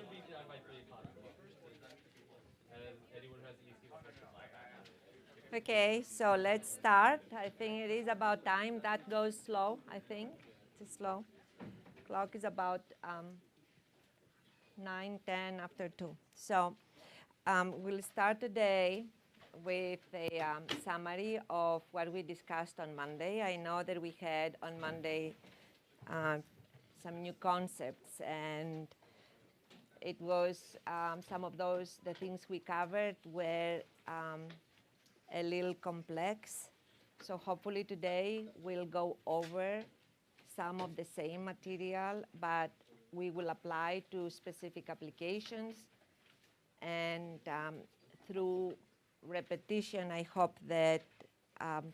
will be done by 3 o'clock. And anyone who has the easy question. Okay, so let's start. I think it is about time. That goes slow, I think. It's slow. Clock is about 9:10 after 2. So we'll start today with a summary of what we discussed on Monday. I know that we had on Monday some new concepts, and it was some of the things we covered were a little complex. So hopefully today we'll go over some of the same material, but we will apply to specific applications. And through repetition, I hope that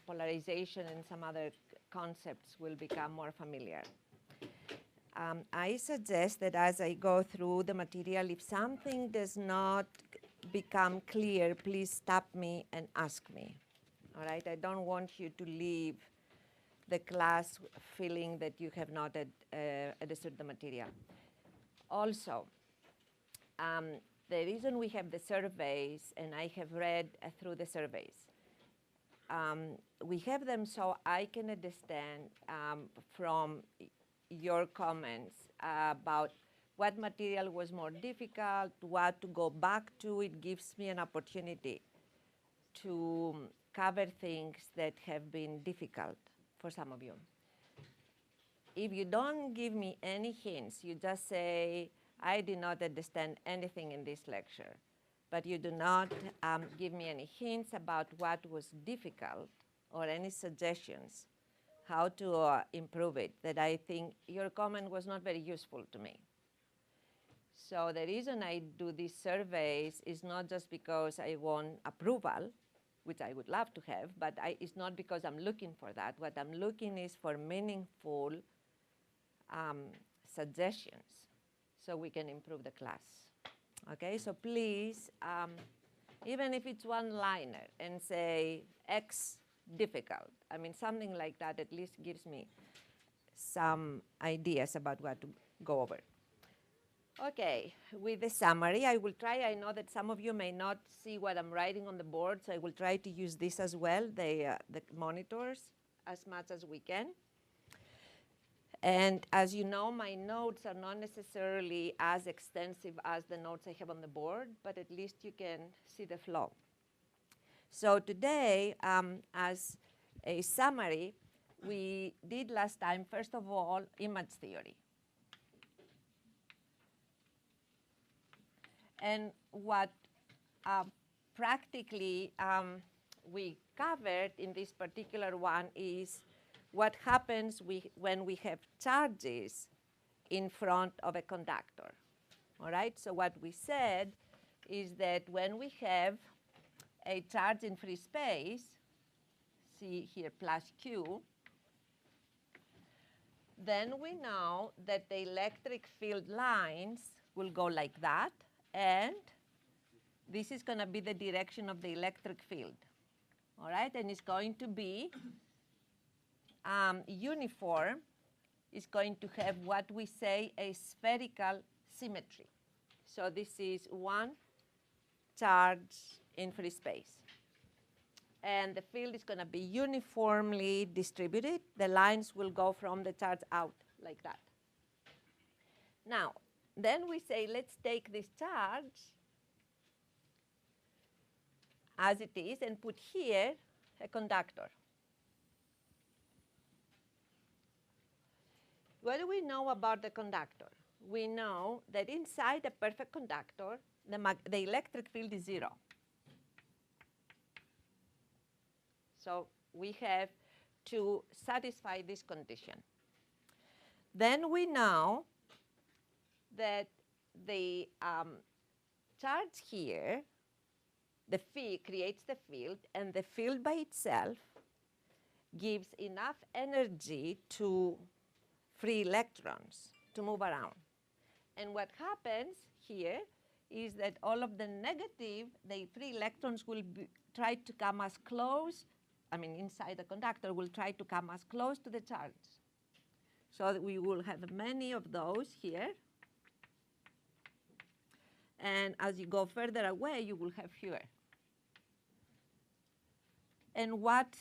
polarization and some other concepts will become more familiar. I suggest that as I go through the material, if something does not become clear, please stop me and ask me. All right? I don't want you to leave the class feeling that you have not understood the material. Also, the reason we have the surveys, and I have read through the surveys, we have them so I can understand from your comments about what material was more difficult, what to go back to. It gives me an opportunity to cover things that have been difficult for some of you. If you don't give me any hints, you just say, I did not understand anything in this lecture, but you do not give me any hints about what was difficult or any suggestions how to improve it, that I think your comment was not very useful to me. So the reason I do these surveys is not just because I want approval, which I would love to have, but it's not because I'm looking for that. What I'm looking is for meaningful suggestions so we can improve the class. Okay, so please, even if it's one-liner and say X difficult, I mean, something like that at least gives me some ideas about what to go over. Okay, with the summary, I will try. I know that some of you may not see what I'm writing on the board, so I will try to use this as well, the monitors, as much as we can. And as you know, my notes are not necessarily as extensive as the notes I have on the board, but at least you can see the flow. So today, as a summary, we did last time, first of all, image theory. And what practically we covered in this particular one is what happens when we have charges in front of a conductor. All right, so what we said is that when we have a charge in free space, see here plus Q, then we know that the electric field lines will go like that, and this is going to be the direction of the electric field. All right, and it's going to be uniform. Is going to have what we say a spherical symmetry. So this is one charge in free space. And the field is going to be uniformly distributed. The lines will go from the charge out like that. Now, then we say, let's take this charge as it is and put here a conductor. What do we know about the conductor? We know that inside a perfect conductor, the electric field is 0. So we have to satisfy this condition. Then we know that the charge here, the field creates the field, and the field by itself gives enough energy to free electrons to move around. And what happens here is that all of the negative, the free electrons will try to come as close, inside the conductor will try to come as close to the charge. So that we will have many of those here. And as you go further away, you will have fewer. And what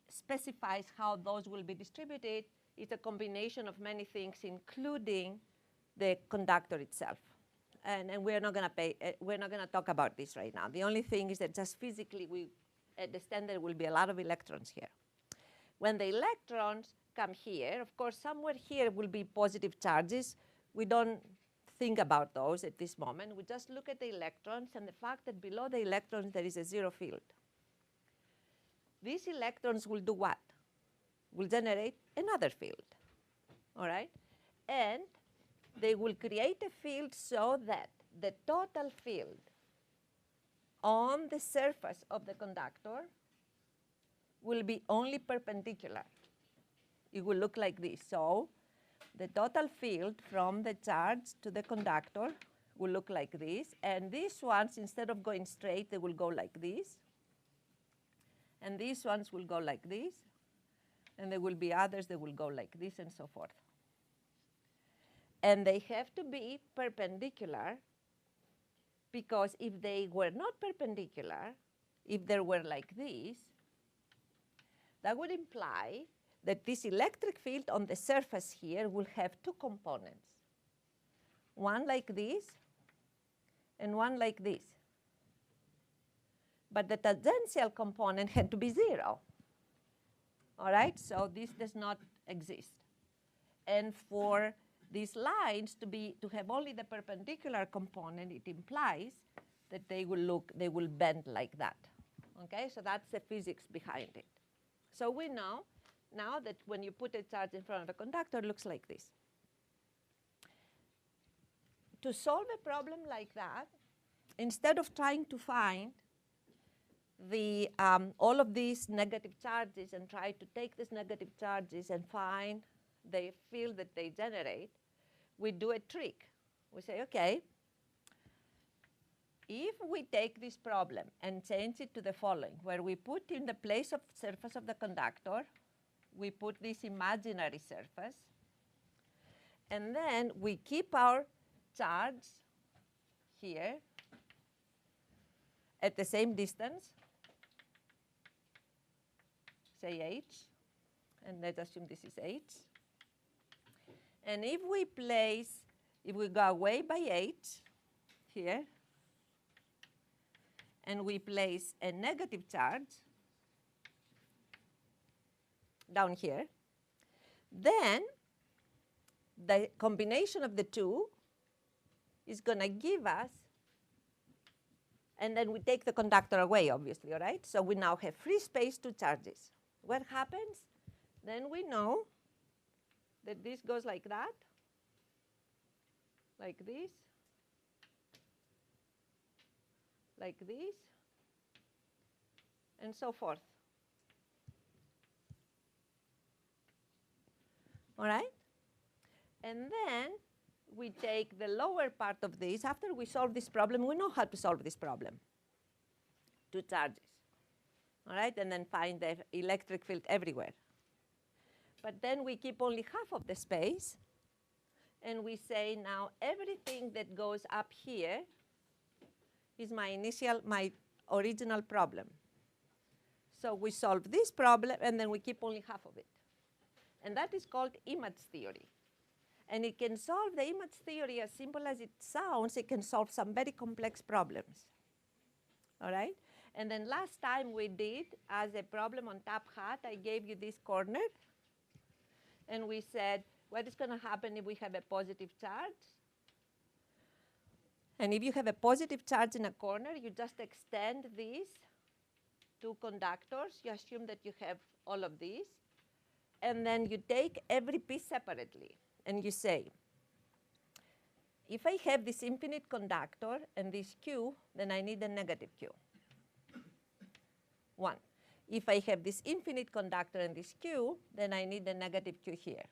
specifies how those will be distributed is a combination of many things, including the conductor itself. And we're not going to talk about this right now. The only thing is that just physically, we understand there will be a lot of electrons here. When the electrons come here, of course, somewhere here will be positive charges. We don't think about those at this moment. We just look at the electrons and the fact that below the electrons there is a zero field. These electrons will do what? Will generate another field, all right? And they will create a field so that the total field on the surface of the conductor will be only perpendicular. It will look like this. So the total field from the charge to the conductor will look like this. And these ones, instead of going straight, they will go like this. And these ones will go like this. And there will be others that will go like this and so forth. And they have to be perpendicular because if they were not perpendicular, if they were like this, that would imply that this electric field on the surface here will have two components. One like this and one like this. But the tangential component had to be 0. All right? So this does not exist. And for these lines to have only the perpendicular component, it implies that they will bend like that. Okay? So that's the physics behind it. So we know now that when you put a charge in front of a conductor, it looks like this. To solve a problem like that, instead of trying to find all of these negative charges and try to take these negative charges and find the field that they generate, we do a trick. We say, okay, if we take this problem and change it to the following, where we put in the place of surface of the conductor, we put this imaginary surface, and then we keep our charge here at the same distance, say h, and let's assume this is h. And if we go away by h here, and we place a negative charge down here, then the combination of the two is going to give us, and then we take the conductor away, obviously, all right? So we now have free space to charges. What happens? Then we know that this goes like that, like this, like this, and so forth. All right? And then we take the lower part of this. After we solve this problem, we know how to solve this problem. Two charges. All right? And then find the electric field everywhere. But then we keep only half of the space. And we say now everything that goes up here is my original problem. So we solve this problem, and then we keep only half of it. And that is called image theory. And it can solve the image theory as simple as it sounds. It can solve some very complex problems. All right? And then last time we did, as a problem on top hat, I gave you this corner. And we said, what is going to happen if we have a positive charge? And if you have a positive charge in a corner, you just extend these two conductors. You assume that you have all of these. And then you take every piece separately. And you say, if I have this infinite conductor and this Q, then I need a negative Q. 1. If I have this infinite conductor and this Q, then I need a negative Q here.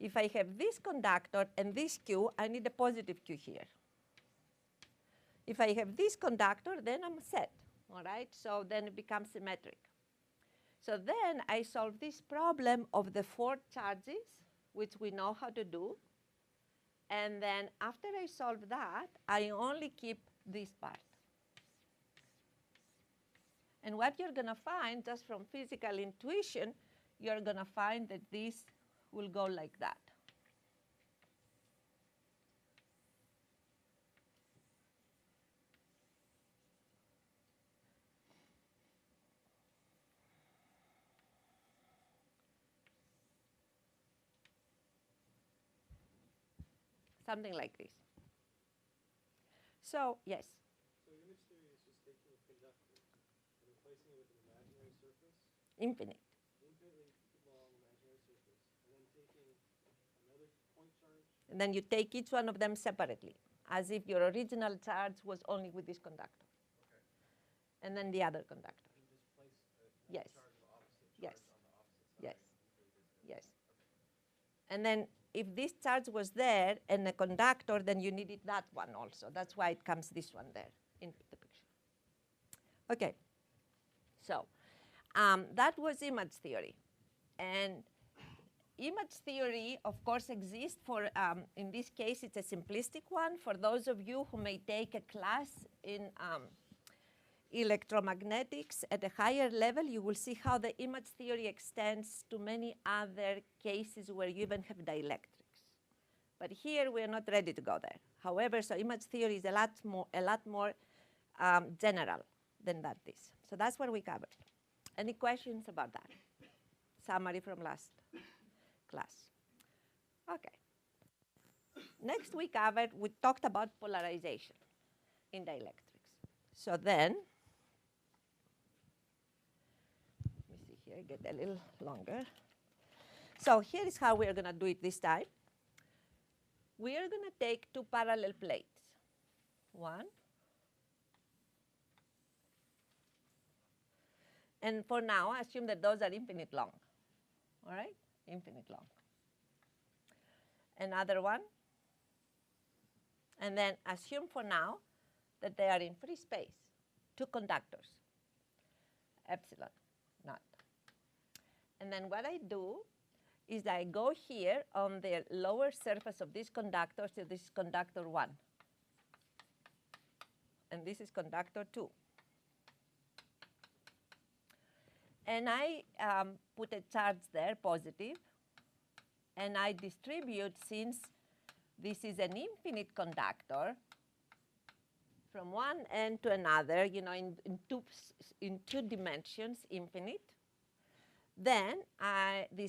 If I have this conductor and this Q, I need a positive Q here. If I have this conductor, then I'm set. All right? So then it becomes symmetric. So then I solve this problem of the 4 charges, which we know how to do. And then after I solve that, I only keep this part. And what you're going to find, just from physical intuition, you're going to find that this will go like that. Something like this. So, yes? So image theory is just taking a conductor and replacing it with an imaginary surface? Infinite. Infinitely long imaginary surface, and then taking another point charge? And then you take each one of them separately, as if your original charge was only with this conductor. Okay. And then the other conductor. And just place Yes. charge of opposite Yes. charge on the opposite side? Yes. Yes. Okay. And then if this charge was there and a conductor, then you needed that one also. That's why it comes this one there in the picture. Okay. So that was image theory. And image theory, of course, exists for, in this case, it's a simplistic one. For those of you who may take a class in electromagnetics at a higher level, you will see how the image theory extends to many other cases where you even have dielectrics. But here we are not ready to go there. However, so image theory is a lot more general than that is. So that's what we covered. Any questions about that? Summary from last class. Okay. Next we talked about polarization in dielectrics. So then, let me see here, get a little longer. So here is how we are going to do it this time. We are going to take two parallel plates. One. And for now, assume that those are infinite long. All right? Infinite long. Another one. And then assume for now that they are in free space. Two conductors. Epsilon naught. And then what I do is I go here on the lower surface of this conductor, so this is conductor 1. And this is conductor 2. And I put a charge there, positive, and I distribute, since this is an infinite conductor, from one end to another, you know, in two dimensions, infinite. Then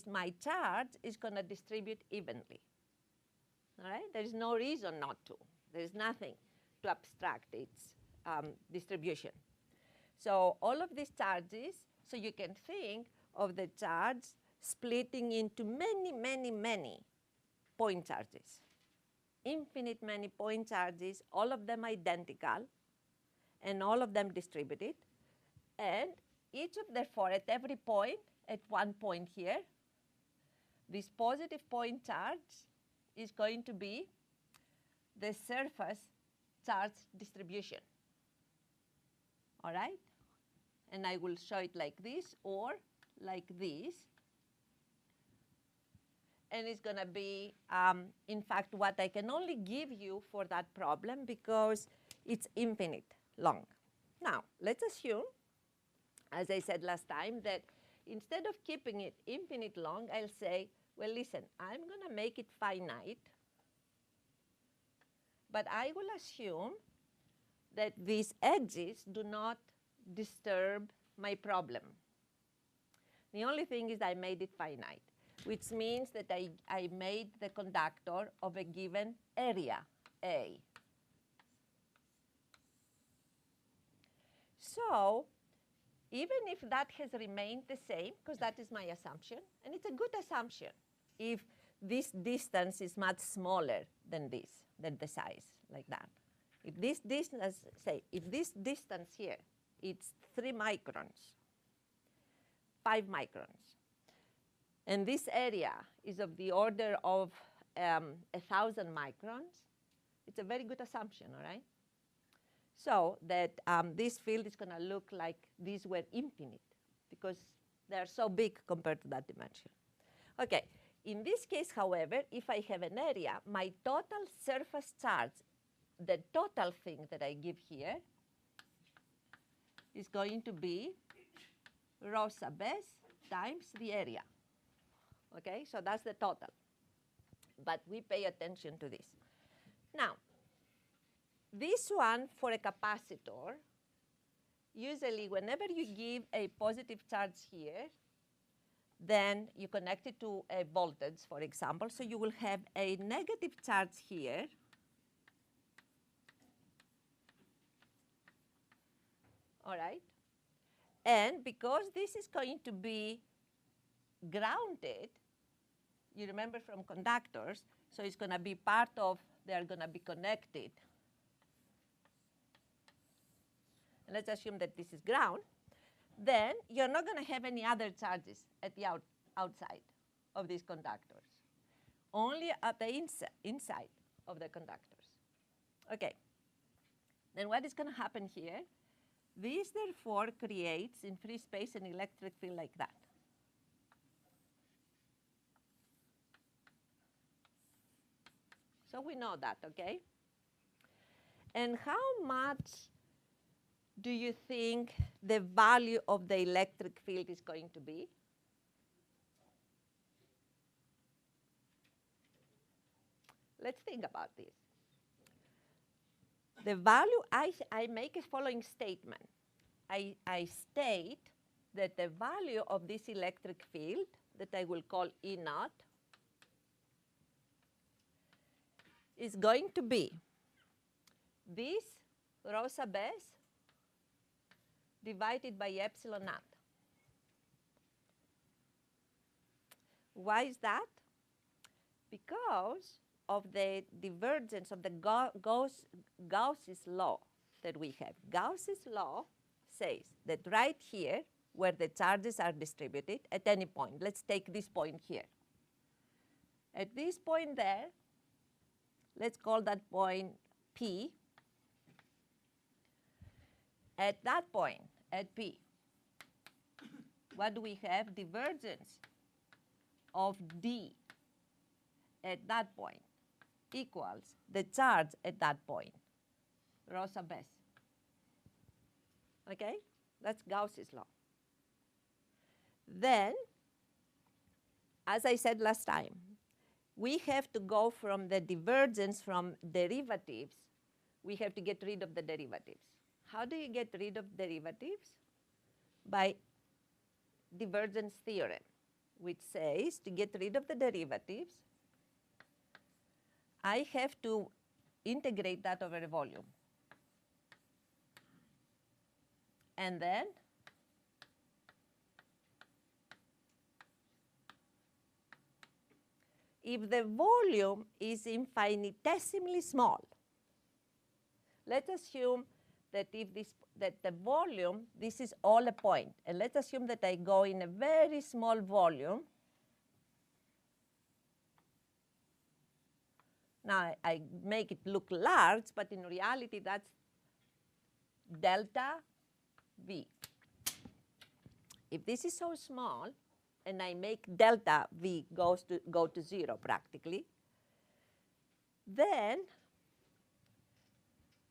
my charge is going to distribute evenly. All right? There is no reason not to. There is nothing to abstract its distribution. So all of these charges, so you can think of the charge splitting into many, many, many point charges. Infinite many point charges, all of them identical, and all of them distributed. And each of the four, at every point, at one point here, this positive point charge is going to be the surface charge distribution. All right? And I will show it like this or like this. And it's going to be, in fact, what I can only give you for that problem because it's infinite long. Now, let's assume, as I said last time, that instead of keeping it infinite long, I'll say, well, listen, I'm going to make it finite. But I will assume that these edges do not disturb my problem. The only thing is I made it finite, which means that I made the conductor of a given area, A. So even if that has remained the same, because that is my assumption, and it's a good assumption, if this distance is much smaller than this, than the size, like that. If this distance, say, if this distance here, it's 3 microns, 5 microns, and this area is of the order of 1,000 microns, it's a very good assumption, all right? So that this field is going to look like these were infinite because they are so big compared to that dimension. Okay, In this case, however, if I have an area, my total surface charge, the total thing that I give here, is going to be rho sub s times the area. Okay, so that's the total. But we pay attention to this. Now, this one for a capacitor, usually whenever you give a positive charge here, then you connect it to a voltage, for example. So you will have a negative charge here. All right? And because this is going to be grounded, you remember from conductors, so it's going to be part of, they're going to be connected. And let's assume that this is ground. Then you're not going to have any other charges at the outside of these conductors, only at the inside of the conductors. Okay. Then what is going to happen here? This, therefore, creates in free space an electric field like that. So we know that, okay? And how much do you think the value of the electric field is going to be? Let's think about this. The value, I make a following statement. I state that the value of this electric field, that I will call E naught, is going to be this rho sub s divided by epsilon naught. Why is that? Because of the divergence of the Gauss's law that we have. Gauss's law says that right here, where the charges are distributed at any point, let's take this point here. At this point there, let's call that point P. At that point, at P, what do we have? Divergence of D at that point equals the charge at that point, rho sub s. Okay? That's Gauss's law. Then, as I said last time, we have to go from the divergence from derivatives. We have to get rid of the derivatives. How do you get rid of derivatives? By divergence theorem, which says to get rid of the derivatives, I have to integrate that over a volume. And then if the volume is infinitesimally small, let's assume that that the volume, this is all a point, and let's assume that I go in a very small volume. Now I make it look large, but in reality that's delta V. If this is so small, and I make delta V go to 0 practically, then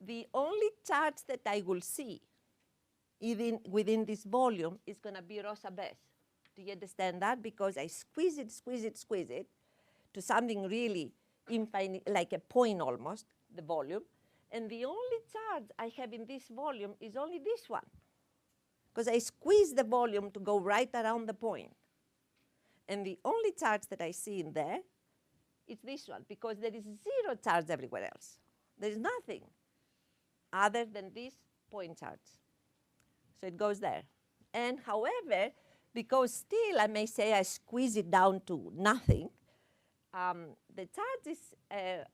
the only charge that I will see within this volume is going to be rho sub s. Do you understand that? Because I squeeze it to something really infinite, like a point almost, the volume. And the only charge I have in this volume is only this one, because I squeeze the volume to go right around the point. And the only charge that I see in there is this one, because there is 0 charge everywhere else. There is nothing other than this point charge. So it goes there. And however, because still I may say I squeeze it down to nothing, the charge is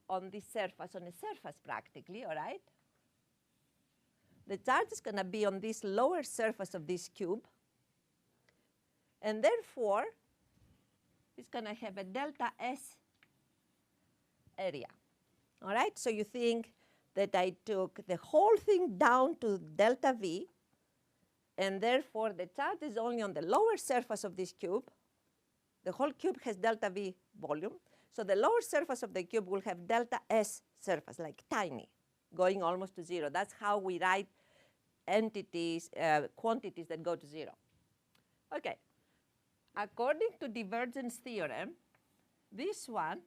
on this surface, on a surface practically, all right? The charge is going to be on this lower surface of this cube. And therefore, it's going to have a delta S area. All right? So you think that I took the whole thing down to delta V, and therefore the charge is only on the lower surface of this cube. The whole cube has delta V volume. So the lower surface of the cube will have delta S surface, like tiny, going almost to 0. That's how we write entities, quantities that go to 0. Okay. According to divergence theorem, this one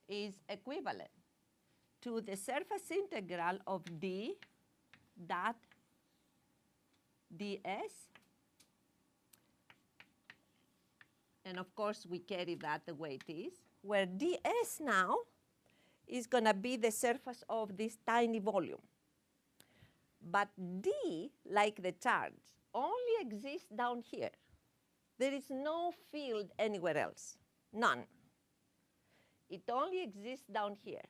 is equivalent to the surface integral of d dot ds. And of course, we carry that the way it is, where ds now is going to be the surface of this tiny volume. But d, like the charge, only exists down here. There is no field anywhere else, none. It only exists down here.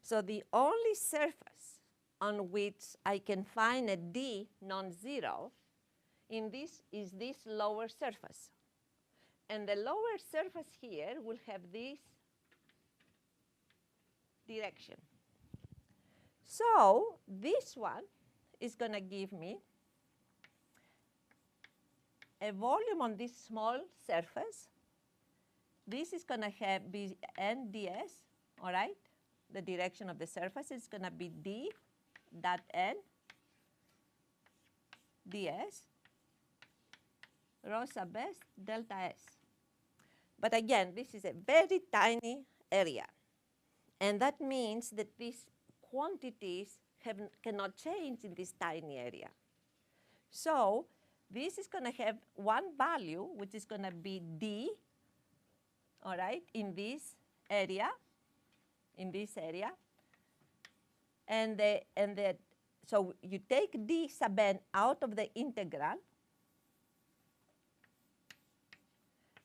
So the only surface on which I can find a d non-zero in this is this lower surface. And the lower surface here will have this direction. So this one is going to give me a volume on this small surface. This is going to have be n ds, all right? The direction of the surface is going to be d dot n ds rho sub s delta s. But again, this is a very tiny area. And that means that these quantities cannot change in this tiny area. So this is going to have one value, which is going to be d, all right, in this area, so you take d sub n out of the integral,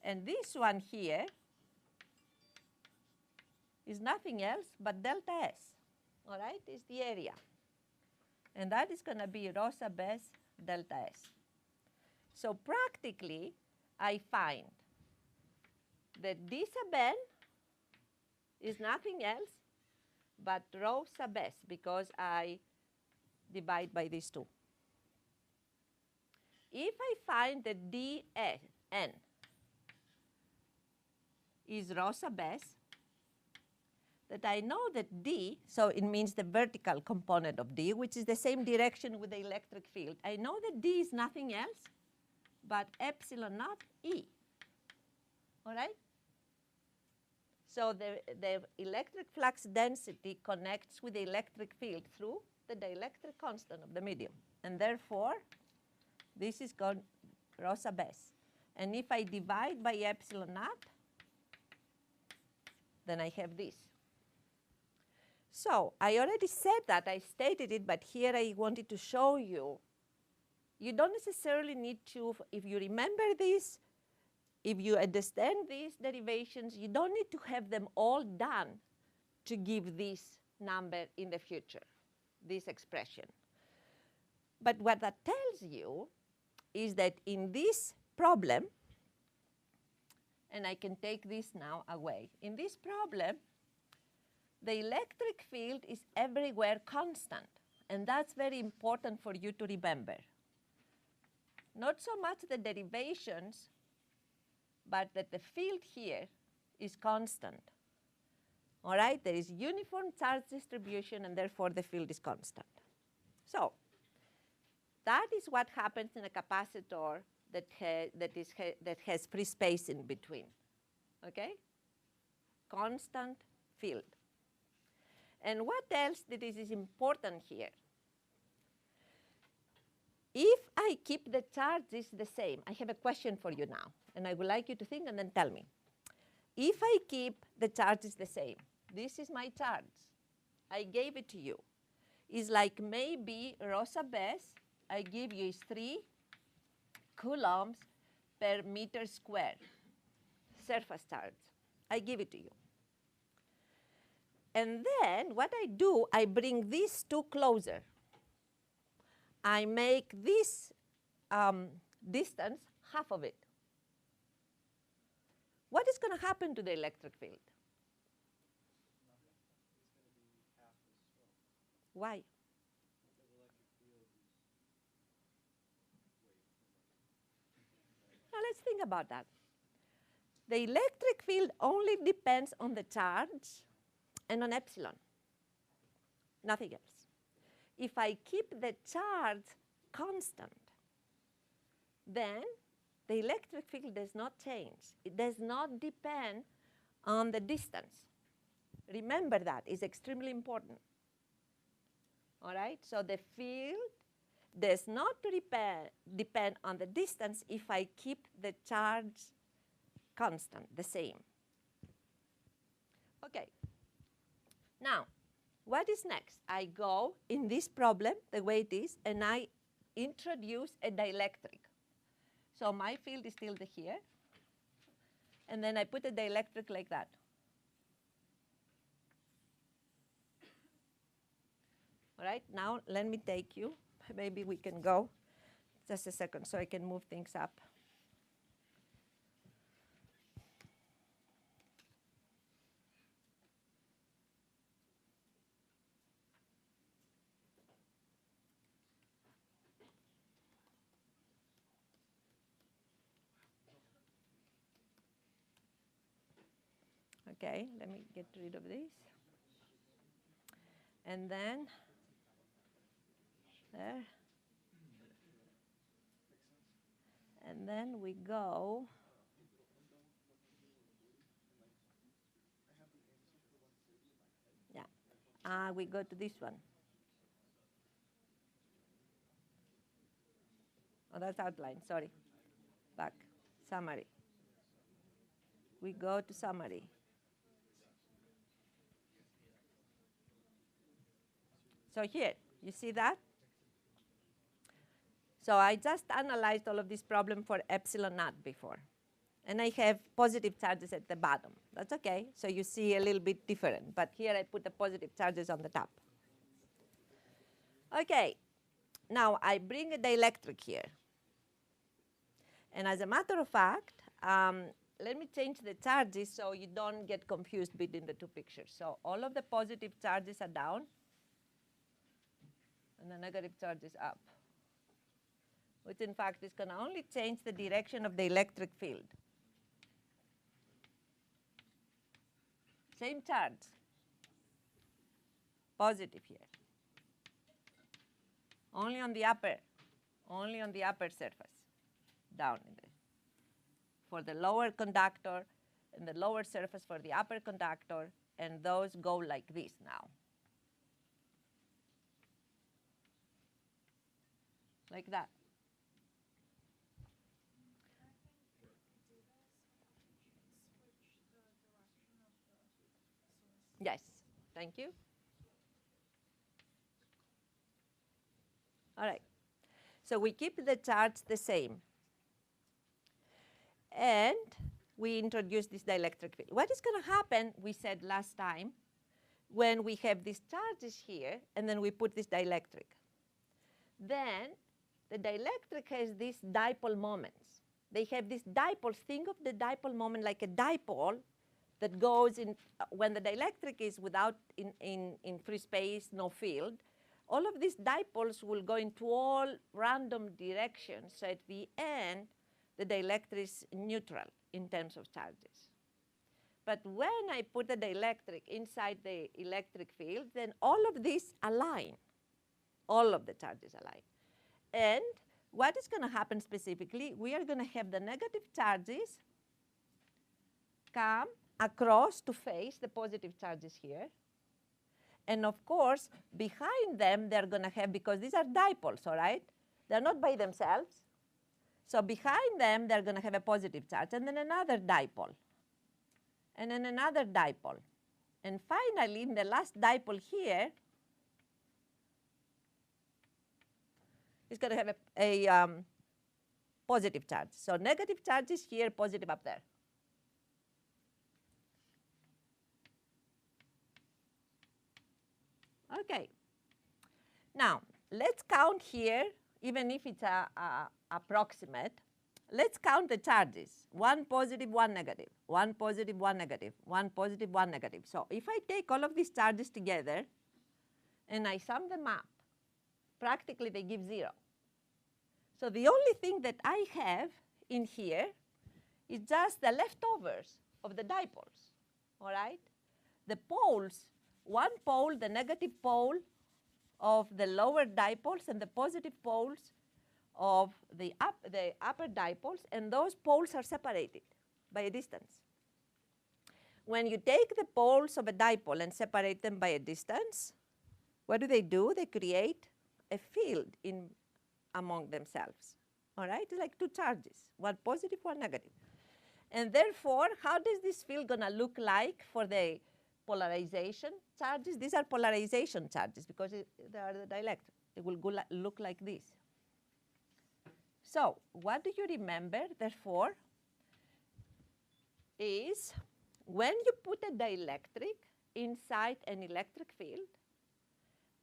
and this one here is nothing else but delta s, all right, is the area. And that is going to be rho sub s delta s. So practically, I find that d sub n is nothing else but rho sub s, because I divide by these two. If I find that dn is rho sub s, that I know that d, so it means the vertical component of d, which is the same direction with the electric field. I know that d is nothing else but epsilon naught E, all right? So the electric flux density connects with the electric field through the dielectric constant of the medium. And therefore, this is called rho sub s. And if I divide by epsilon naught, then I have this. So I already said that, I stated it, but here I wanted to show you, you don't necessarily need to, if you remember this, if you understand these derivations, you don't need to have them all done to give this number in the future, this expression. But what that tells you is that in this problem, and I can take this now away, in this problem, the electric field is everywhere constant, and that's very important for you to remember. Not so much the derivations, but that the field here is constant. All right, there is uniform charge distribution, and therefore the field is constant. So that is what happens in a capacitor that has free space in between. Okay, constant field. And what else that is important here? If I keep the charges the same, I have a question for you now, and I would like you to think and then tell me. If I keep the charges the same, this is my charge, I gave it to you, is like maybe rho sub s, I give you is 3 coulombs per meter square, surface charge. I give it to you. And then what I do, I bring these two closer. I make this distance half of it. What is going to happen to the electric field? Why? Now let's think about that. The electric field only depends on the charge and on epsilon, nothing else. If I keep the charge constant, then the electric field does not change. It does not depend on the distance. Remember that, it's extremely important. All right, so the field does not depend on the distance if I keep the charge constant, the same. Okay, now what is next? I go in this problem, the way it is, and I introduce a dielectric. So my field is still here, and then I put a dielectric like that. All right, now let me take you. Maybe we can go. Just a second so I can move things up. Okay, let me get rid of this. And then there. And then we go. Yeah, we go to this one. Oh, that's outline, sorry. Back, summary. We go to summary. So here, you see that? So I just analyzed all of this problem for epsilon naught before. And I have positive charges at the bottom. That's okay. So you see a little bit different. But here I put the positive charges on the top. Okay. Now I bring a dielectric here. And as a matter of fact, let me change the charges so you don't get confused between the two pictures. So all of the positive charges are down, and the negative charge is up, which in fact is going to only change the direction of the electric field. Same charge, positive here, only on the upper surface, down in there. For the lower conductor and the lower surface for the upper conductor, and those go like this now. Like that. Yes, thank you. All right, so we keep the charge the same. And we introduce this dielectric field. What is going to happen, we said last time, when we have these charges here, and then we put this dielectric? Then the dielectric has these dipole moments. They have these dipoles. Think of the dipole moment like a dipole that goes in when the dielectric is without in free space, no field. All of these dipoles will go into all random directions. So at the end, the dielectric is neutral in terms of charges. But when I put the dielectric inside the electric field, then all of these align. All of the charges align. And what is going to happen specifically, we are going to have the negative charges come across to face the positive charges here. And of course, behind them, they're going to have, because these are dipoles, all right? They're not by themselves. So behind them, they're going to have a positive charge, and then another dipole, and then another dipole. And finally, in the last dipole here, it's going to have a positive charge. So negative charge is here, positive up there. Okay. Now, let's count here, even if it's approximate. Let's count the charges. 1 positive, 1 negative, 1 positive, 1 negative, 1 positive, 1 negative. So if I take all of these charges together and I sum them up, practically they give 0. So the only thing that I have in here is just the leftovers of the dipoles, all right? The poles, one pole, the negative pole of the lower dipoles and the positive poles of the upper dipoles, and those poles are separated by a distance. When you take the poles of a dipole and separate them by a distance, what do? They create a field among themselves, all right? It's like two charges, one positive, one negative. And therefore, how does this field gonna look like for the polarization charges? These are polarization charges because they are the dielectric. It will look like this. So what do you remember, therefore, is when you put a dielectric inside an electric field,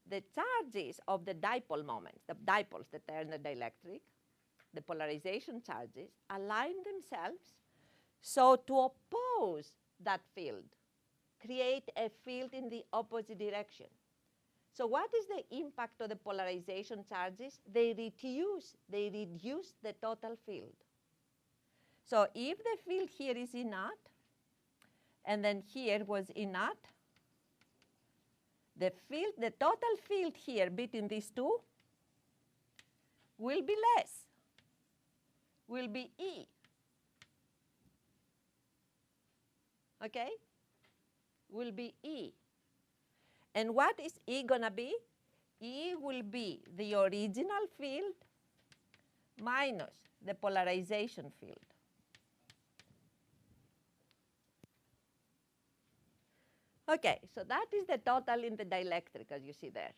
the charges of the dipole moments, the dipoles that are in the dielectric, the polarization charges, align themselves so to oppose that field, create a field in the opposite direction. So what is the impact of the polarization charges? They reduce the total field. So if the field here is E naught, and then here was E naught, the total field here between these two will be less, will be E. Okay? Will be E. And what is E gonna be? E will be the original field minus the polarization field. Okay, so that is the total in the dielectric, as you see there.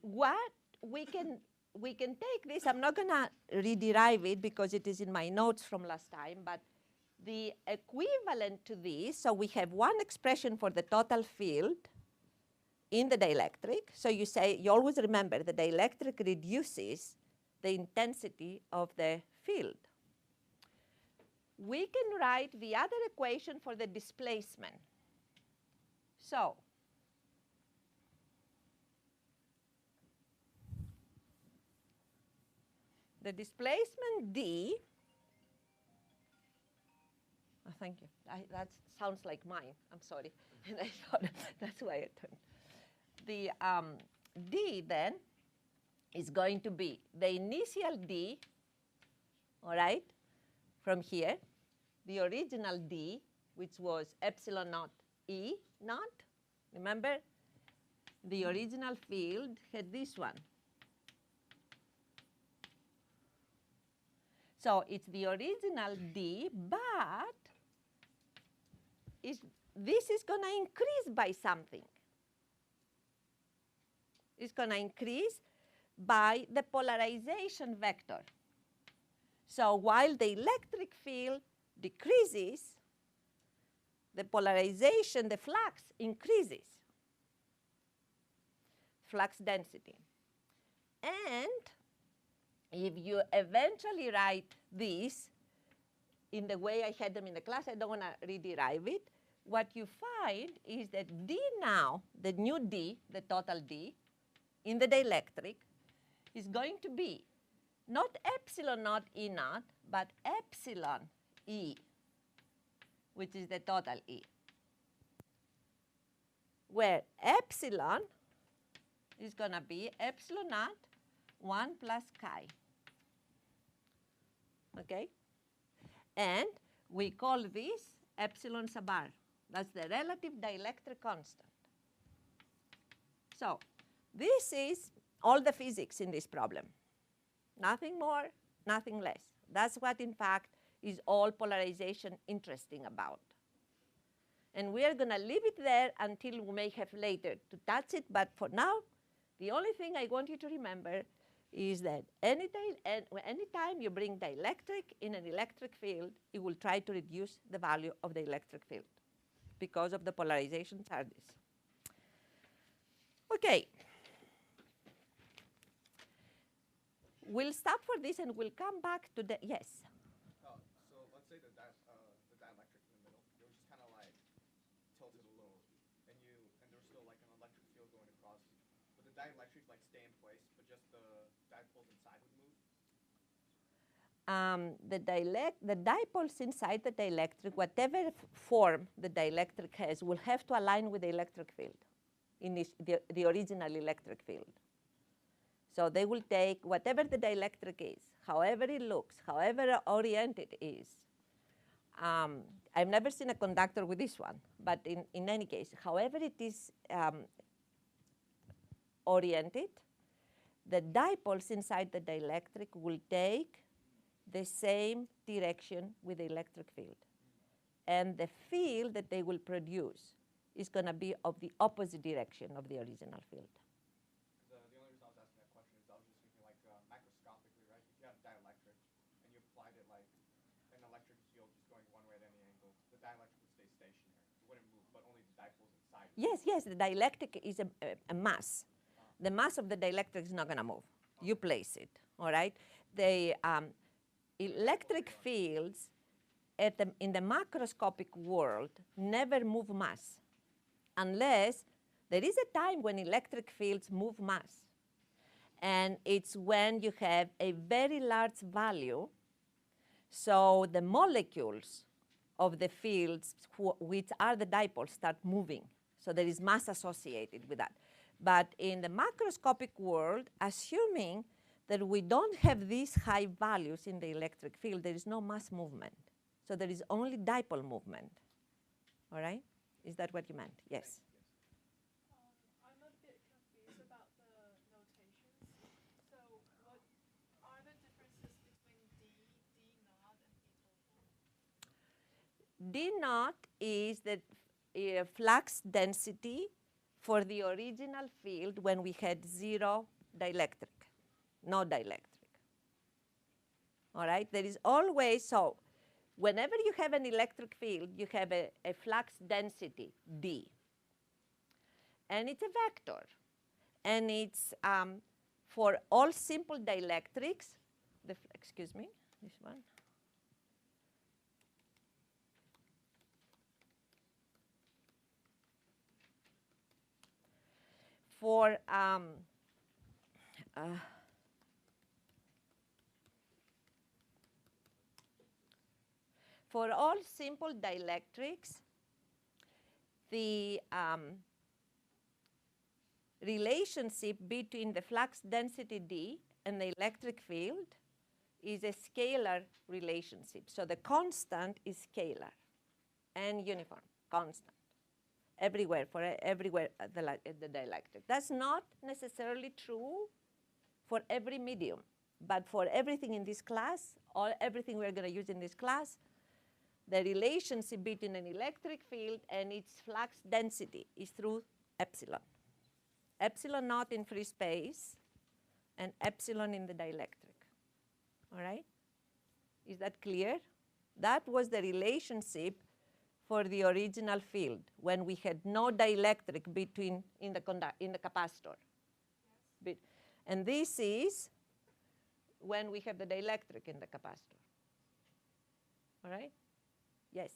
What we can take this, I'm not gonna rederive it because it is in my notes from last time, but the equivalent to this, so we have one expression for the total field in the dielectric. So you always remember the dielectric reduces the intensity of the field. We can write the other equation for the displacement. So the displacement D, oh, thank you. That sounds like mine. I'm sorry. And I thought that's why I turned. The D then is going to be the initial D, all right, from here, the original D, which was epsilon naught E naught. Remember, the original field had this one. So it's the original D, but this is going to increase by something. It's going to increase by the polarization vector. So while the electric field decreases, the polarization, the flux increases, flux density. And if you eventually write this in the way I had them in the class, I don't want to rederive it, what you find is that D now, the new D, the total D, in the dielectric, is going to be not epsilon naught E naught, but epsilon E, which is the total E, where epsilon is going to be epsilon naught 1 plus chi. Okay? And we call this epsilon sub r. That's the relative dielectric constant. So this is all the physics in this problem. Nothing more, nothing less. That's what, in fact, is all polarization interesting about. And we are going to leave it there until we may have later to touch it. But for now, the only thing I want you to remember is that anytime you bring dielectric in an electric field, it will try to reduce the value of the electric field because of the polarization charges. Okay. We'll stop for this and we'll come back to the, yes? So let's say the dielectric in the middle, it was just kind of like tilted a little, and there's still like an electric field going across. Would the dielectric like stay in place, but just the dipoles inside would move? the dipoles inside the dielectric, whatever form the dielectric has, will have to align with the electric field, in the original electric field. So they will take whatever the dielectric is, however it looks, however oriented it is. I've never seen a conductor with this one, but in any case, however it is oriented, the dipoles inside the dielectric will take the same direction with the electric field. And the field that they will produce is going to be of the opposite direction of the original field. The only reason I was asking that question is I was just thinking like macroscopically, right? If you had a dielectric and you applied it like an electric field just going one way at any angle, the dielectric would stay stationary. It wouldn't move, but only the dipoles inside. Yes, the dielectric is a mass. The mass of the dielectric is not going to move. You place it, all right? The electric fields in the macroscopic world never move mass, unless there is a time when electric fields move mass. And it's when you have a very large value, so the molecules of the fields, which are the dipoles, start moving. So there is mass associated with that. But in the macroscopic world, assuming that we don't have these high values in the electric field, there is no mass movement. So there is only dipole movement. All right? Is that what you meant? Yes. I'm a bit confused about the notations. So what are the differences between D naught, and D total? D naught is the flux density for the original field when we had zero dielectric, no dielectric. All right? There is always, so whenever you have an electric field, you have a flux density, D. And it's a vector. And it's for all simple dielectrics, excuse me, this one. For all simple dielectrics, the relationship between the flux density D and the electric field is a scalar relationship. So the constant is scalar and uniform, constant, everywhere, for everywhere the dielectric. That's not necessarily true for every medium, but for everything in this class, or everything we're going to use in this class, the relationship between an electric field and its flux density is through epsilon. Epsilon naught in free space and epsilon in the dielectric. All right? Is that clear? That was the relationship for the original field when we had no dielectric in the capacitor. Yes. And this is when we have the dielectric in the capacitor. All right? Yes?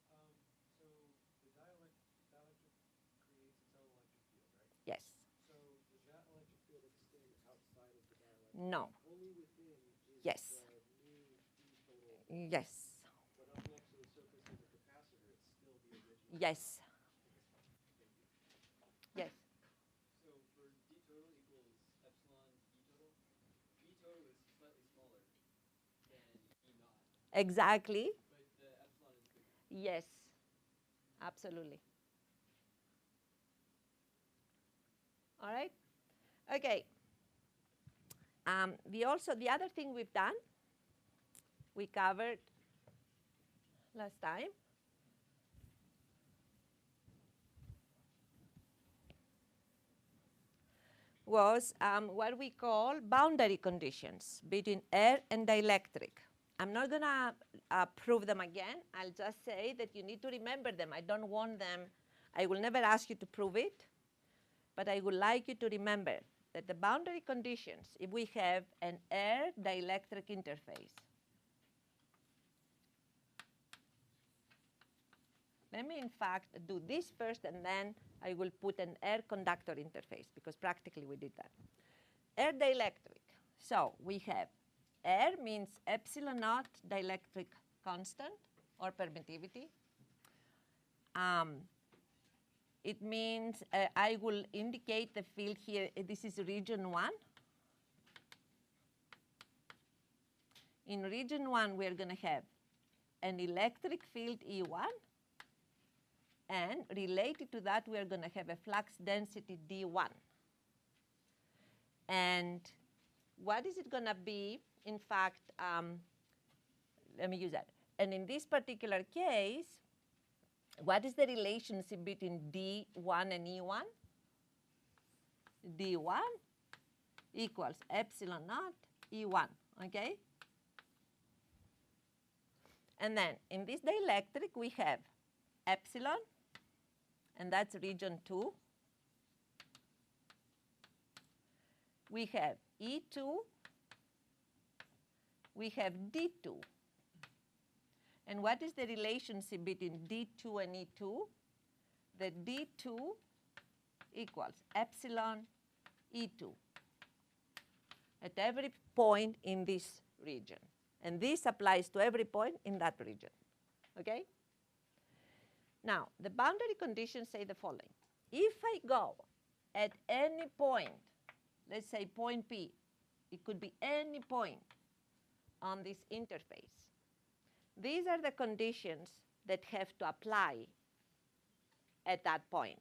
So the dielectric creates its own electric field, right? Yes. So does that electric field extend outside of the dielectric? No. Only within is Yes. the new D total. Yes. But up next to the surface of the capacitor, it's still the original. Yes. Yes. So for D total equals epsilon E total, B total is slightly smaller than E naught, Exactly. but the epsilon is bigger. Yes. Absolutely. All right? Okay. The other thing we've done, we covered last time, was what we call boundary conditions between air and dielectric. I'm not going to prove them again. I'll just say that you need to remember them. I don't want them. I will never ask you to prove it, but I would like you to remember that the boundary conditions, if we have an air dielectric interface, let me, in fact, do this first, and then I will put an air conductor interface, because practically we did that. Air dielectric. So we have air means epsilon naught dielectric constant or permittivity. It means I will indicate the field here. This is region 1. In region 1, we're going to have an electric field E1. And related to that, we're going to have a flux density D1. And what is it going to be? In fact, let me use that. And in this particular case, what is the relationship between D1 and E1? D1 equals epsilon naught E1, okay? And then in this dielectric, we have epsilon, and that's region 2. We have E2, we have D2. And what is the relationship between D2 and E2? The D2 equals epsilon E2 at every point in this region. And this applies to every point in that region, okay? Now, the boundary conditions say the following. If I go at any point, let's say point P, it could be any point on this interface. These are the conditions that have to apply at that point.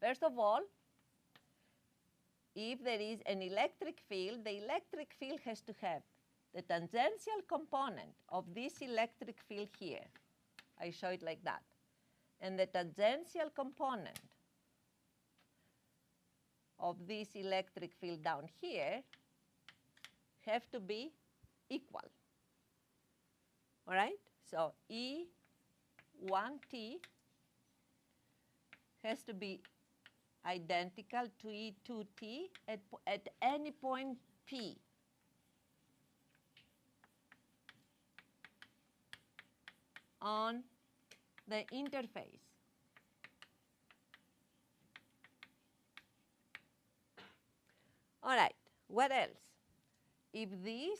First of all, if there is an electric field, the electric field has to have the tangential component of this electric field here. I show it like that. And the tangential component of this electric field down here have to be equal. All right? So E1t has to be identical to E2t at any point P. On the interface. All right, what else? If this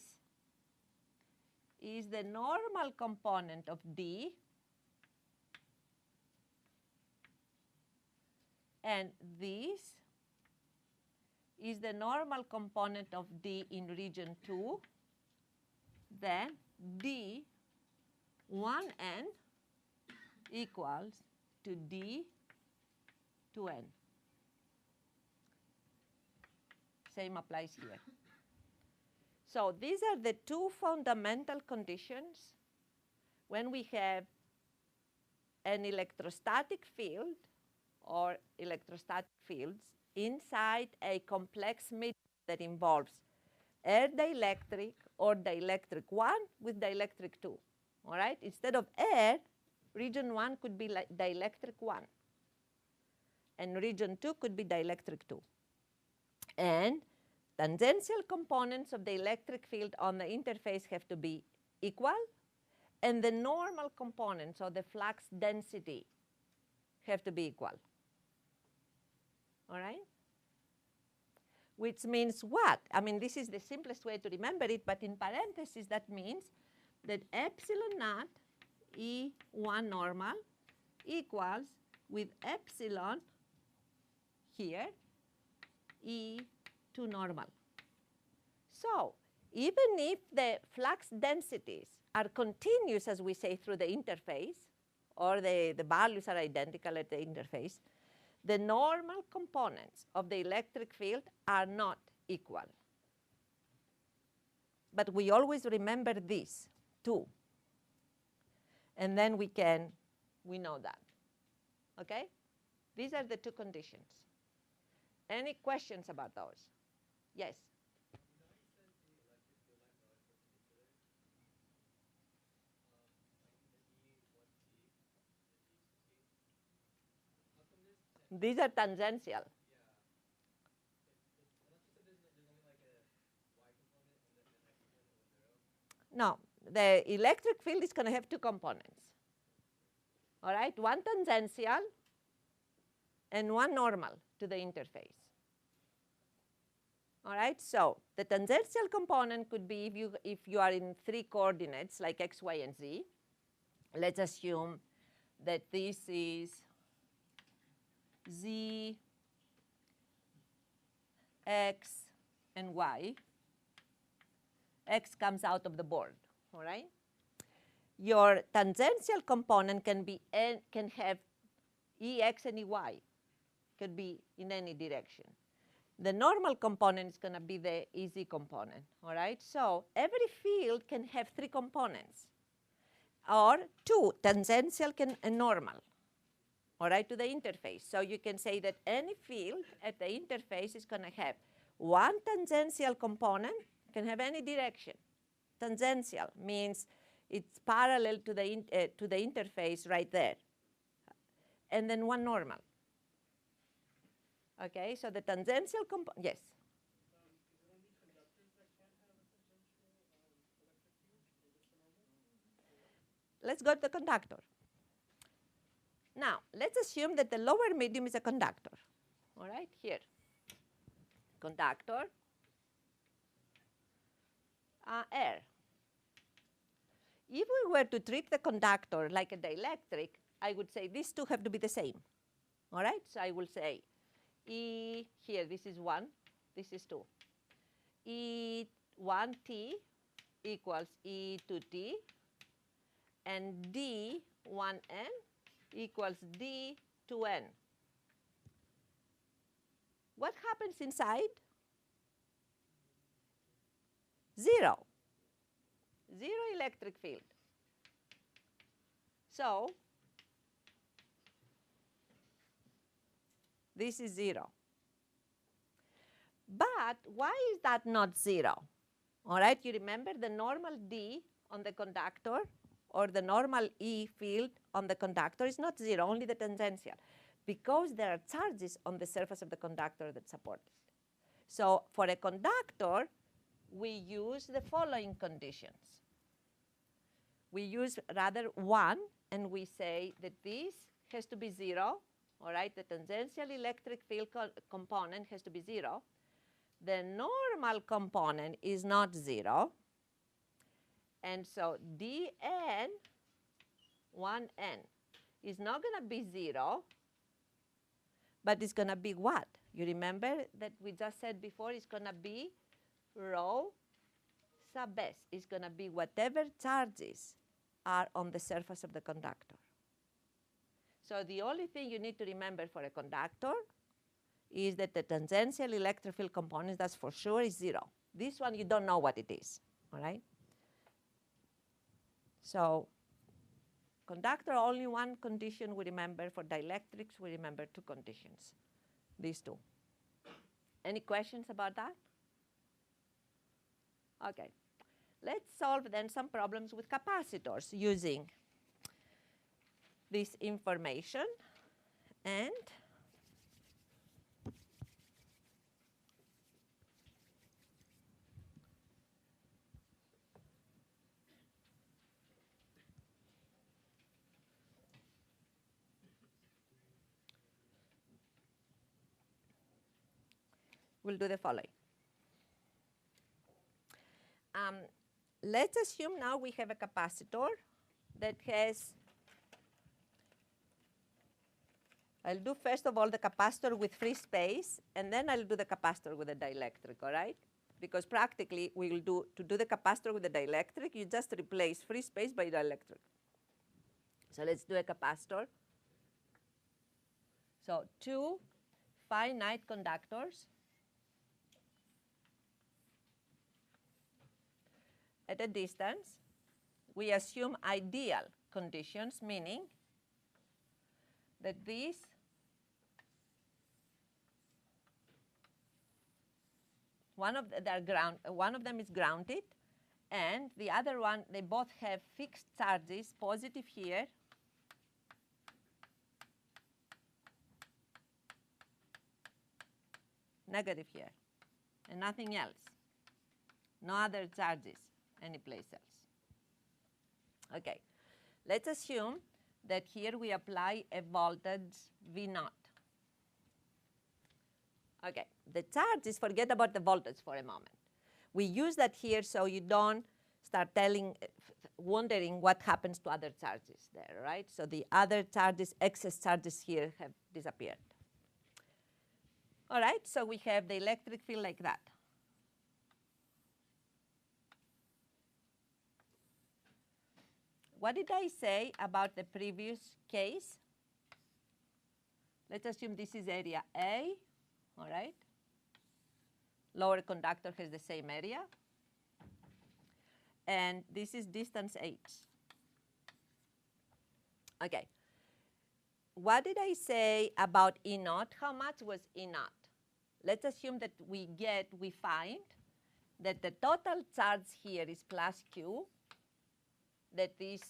is the normal component of D, and this is the normal component of D in region 2, then D 1n equals to D 2n. Same applies here. So these are the two fundamental conditions when we have an electrostatic field or electrostatic fields inside a complex medium that involves air dielectric or dielectric 1 with dielectric 2. All right? Instead of air, region 1 could be like dielectric 1. And region 2 could be dielectric 2. And tangential components of the electric field on the interface have to be equal. And the normal components of the flux density have to be equal. All right? Which means what? I mean, this is the simplest way to remember it, but in parentheses, that means that epsilon naught E1 normal equals with epsilon here E2 normal. So even if the flux densities are continuous, as we say, through the interface, or the values are identical at the interface, the normal components of the electric field are not equal. But we always remember this too. And then we know that. Okay? These are the two conditions. Any questions about those? Yes? These are tangential. No, the electric field is going to have two components. All right, one tangential and one normal to the interface. All right, so the tangential component could be if you are in 3 coordinates like x, y, and z. Let's assume that this is z, x, and y. X comes out of the board, all right? Your tangential component can have ex and ey, could be in any direction. The normal component is going to be the EZ component, all right? So every field can have 3 components, or 2, tangential and normal, all right, to the interface. So you can say that any field at the interface is going to have 1 tangential component, can have any direction. Tangential means it's parallel to the interface right there, and then 1 normal. Okay, so the tangential component, yes? Is it only conductors that can't have a tangential electric field, or just the normal? Let's go to the conductor. Now, let's assume that the lower medium is a conductor. All right, here. Conductor, air. If we were to treat the conductor like a dielectric, I would say these 2 have to be the same. All right, so I will say E, here, this is 1, this is 2. E1t equals E2t, and D1n equals D2n. What happens inside? 0. 0 electric field. So this is 0. But why is that not 0? All right, you remember the normal D on the conductor or the normal E field on the conductor is not 0, only the tangential, because there are charges on the surface of the conductor that support it. So for a conductor, we use the following conditions. We use rather 1, and we say that this has to be 0. All right, the tangential electric field component has to be 0. The normal component is not 0. And so dn, 1n, is not going to be 0, but it's going to be what? You remember that we just said before it's going to be rho sub s. It's going to be whatever charges are on the surface of the conductor. So the only thing you need to remember for a conductor is that the tangential electric field component, that's for sure, is 0. This one, you don't know what it is, all right? So conductor, only 1 condition we remember. For dielectrics, we remember 2 conditions, these 2. Any questions about that? Okay. Let's solve then some problems with capacitors using this information, and we'll do the following. Let's assume now we have a capacitor that has, I'll do first of all the capacitor with free space, and then I'll do the capacitor with a dielectric, all right? Because practically we will do, to do the capacitor with the dielectric, you just replace free space by dielectric. So let's do a capacitor. So 2 finite conductors at a distance. We assume ideal conditions, meaning that these one of them is grounded, and the other one, they both have fixed charges, positive here negative here, and nothing else. No other charges anyplace else. Okay, let's assume that here we apply a voltage V0. Okay, the charges, forget about the voltage for a moment. We use that here so you don't start wondering what happens to other charges there, right? So the other charges, excess charges here have disappeared. All right, so we have the electric field like that. What did I say about the previous case? Let's assume this is area A, all right? Lower conductor has the same area. And this is distance h. Okay. What did I say about E naught? How much was E naught? Let's assume that we find that the total charge here is plus Q, that this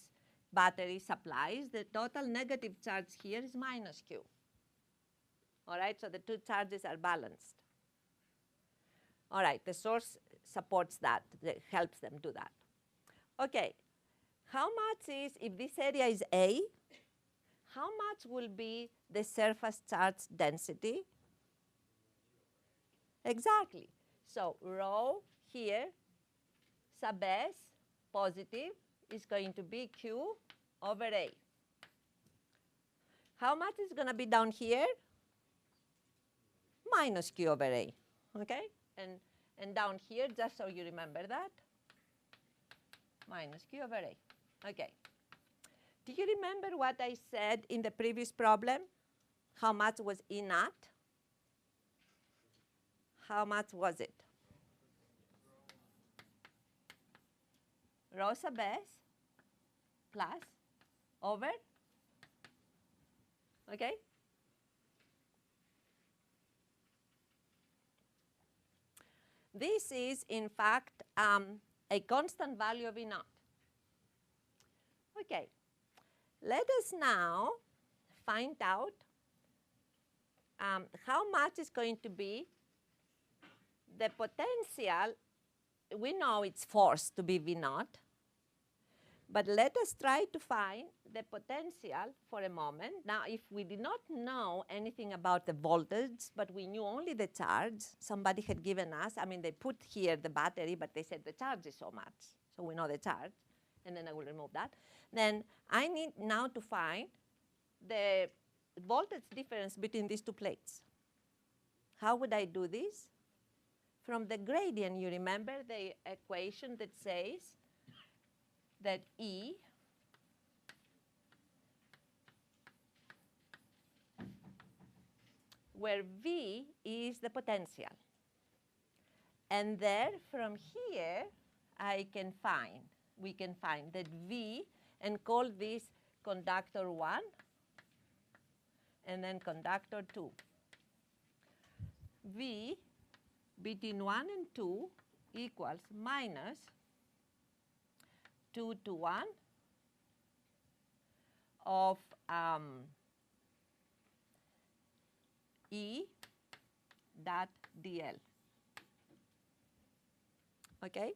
battery supplies. The total negative charge here is minus Q. All right, so the two charges are balanced. All right, the source supports that, helps them do that. Okay, how much is, if this area is A, how much will be the surface charge density? Exactly. So rho here, sub S, positive, is going to be Q over A. How much is going to be down here? Minus Q over A, okay? And down here, just so you remember that, minus Q over A. Okay. Do you remember what I said in the previous problem? How much was E naught? How much was it? Rho sub S plus over, okay? This is, in fact, a constant value of E naught. Okay, let us now find out how much is going to be the potential. We know it's forced to be V naught, but let us try to find the potential for a moment. Now, if we did not know anything about the voltage, but we knew only the charge, somebody had given us, I mean, they put here the battery, but they said the charge is so much. So we know the charge, and then I will remove that. Then I need now to find the voltage difference between these two plates. How would I do this? From the gradient, you remember the equation that says that E where V is the potential. And there, from here, we can find that V, and call this conductor 1, and then conductor 2. V between 1 and 2 equals minus 2 to 1 of E dot dl. Okay?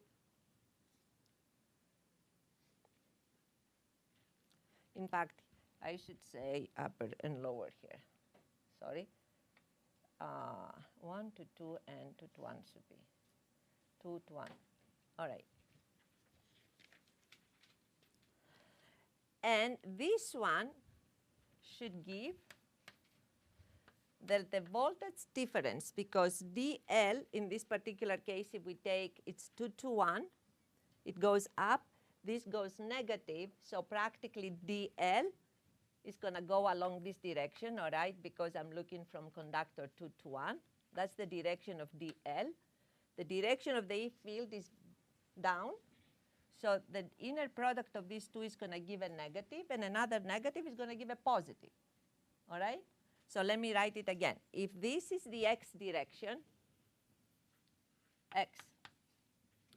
In fact, I should say upper and lower here. Sorry. 1 to 2 and 2 to 1 should be 2 to 1. All right. And this one should give the voltage difference, because dl in this particular case, if we take it's 2 to 1, it goes up, this goes negative, so practically dl is going to go along this direction, all right, because I'm looking from conductor 2 to 1. That's the direction of dl. The direction of the E field is down, so the inner product of these two is going to give a negative, and another negative is going to give a positive, all right? So let me write it again. If this is the x direction, x,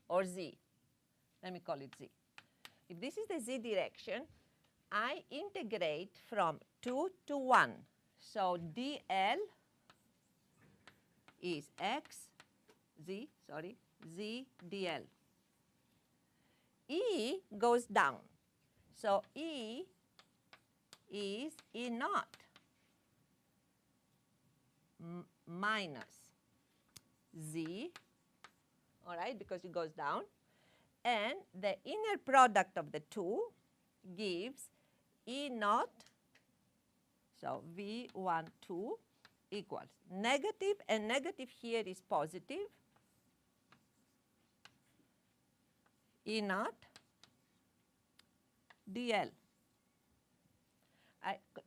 or z, let me call it z. If this is the z direction, I integrate from 2 to 1. So dl is z dl. E goes down. So E is E naught minus Z, all right, because it goes down. And the inner product of the two gives E naught, so V12 equals negative, and negative here is positive, E naught dl.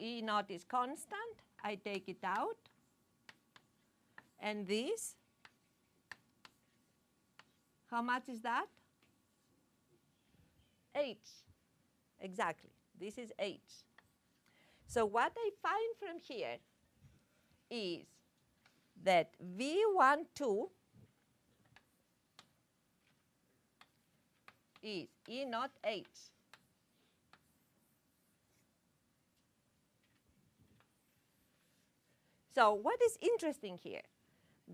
E naught is constant, I take it out, and this, how much is that? H, exactly, this is H. So what I find from here is that V12 is E naught H. So what is interesting here?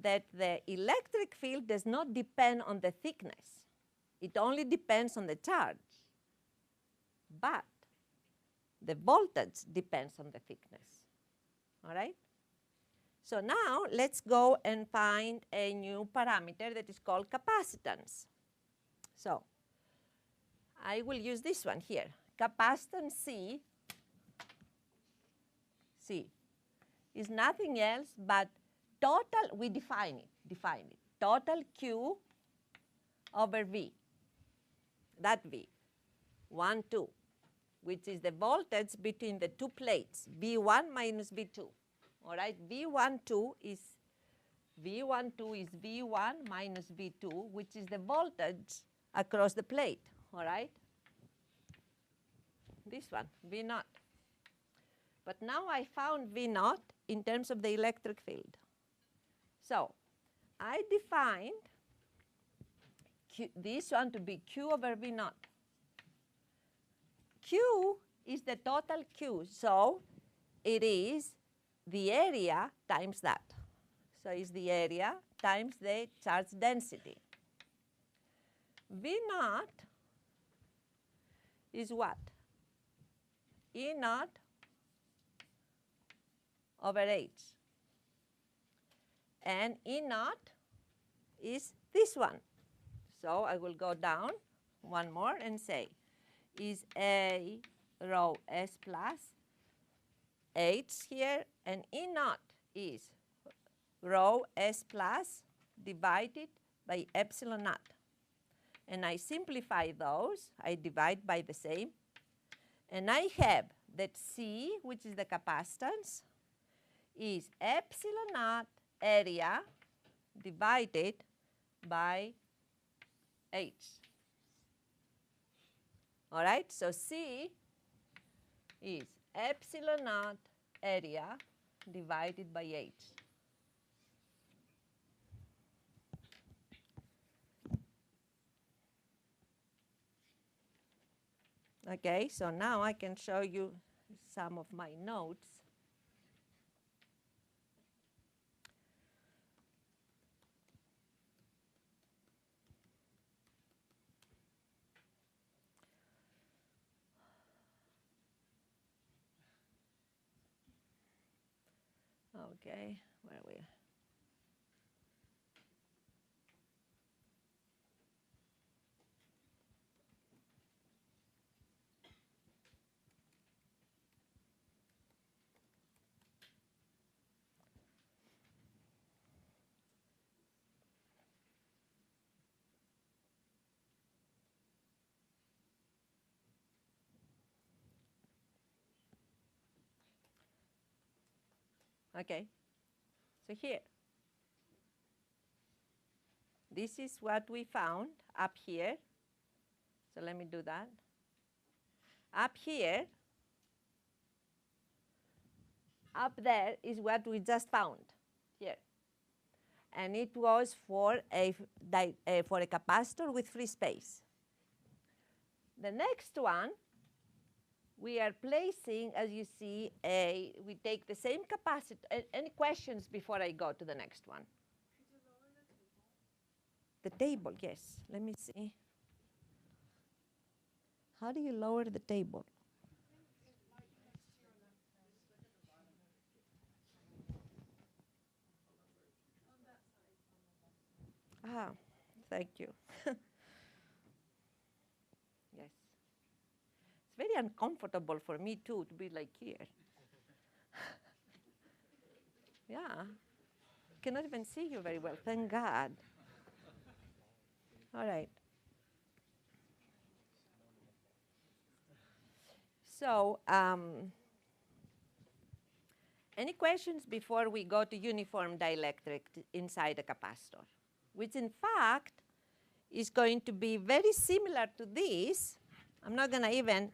That the electric field does not depend on the thickness. It only depends on the charge. But the voltage depends on the thickness. All right? So now let's go and find a new parameter that is called capacitance. So I will use this one here. Capacitance C is nothing else but total, we define it, total Q over V, that V, 1, 2, which is the voltage between the two plates, V1 minus V2. All right, V12 is V1 minus V2, which is the voltage across the plate. All right, this one, V0. But now I found V0 in terms of the electric field. So I defined this one to be Q over V0. Q is the total Q, so it is the area times that. So it's the area times the charge density. V0 is what? E0 over H. And E0 is this one. So I will go down one more and say is A rho S plus H here, and E0 is rho S plus divided by epsilon naught. And I simplify those. I divide by the same. And I have that C, which is the capacitance, is epsilon naught area divided by H. All right, so C is epsilon naught area divided by H. Okay, so now I can show you some of my notes. Okay, where are we? Okay, so here, this is what we found up here. So let me do that. Up here, up there is what we just found here. And it was for a capacitor with free space. The next one, we are placing, as you see, we take the same capacitor. Any questions before I go to the next one? Could you lower the table? The table, yes. Let me see. How do you lower the table? It might be next to your left hand. On that side. Ah, thank you. Yes. It's very uncomfortable for me, too, to be like here. Yeah. Cannot even see you very well. Thank God. All right. So, any questions before we go to uniform dielectric inside a capacitor, which in fact is going to be very similar to this. I'm not going to even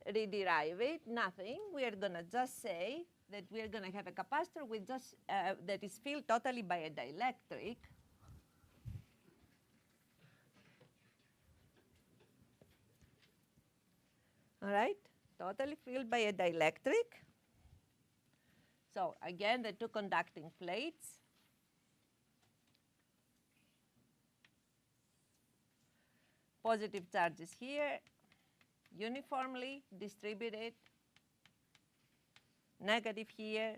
rederive it, nothing. We are going to just say that we are going to have a capacitor with just that is filled totally by a dielectric. All right, totally filled by a dielectric. So again, the two conducting plates. Positive charges here, uniformly distributed. Negative here,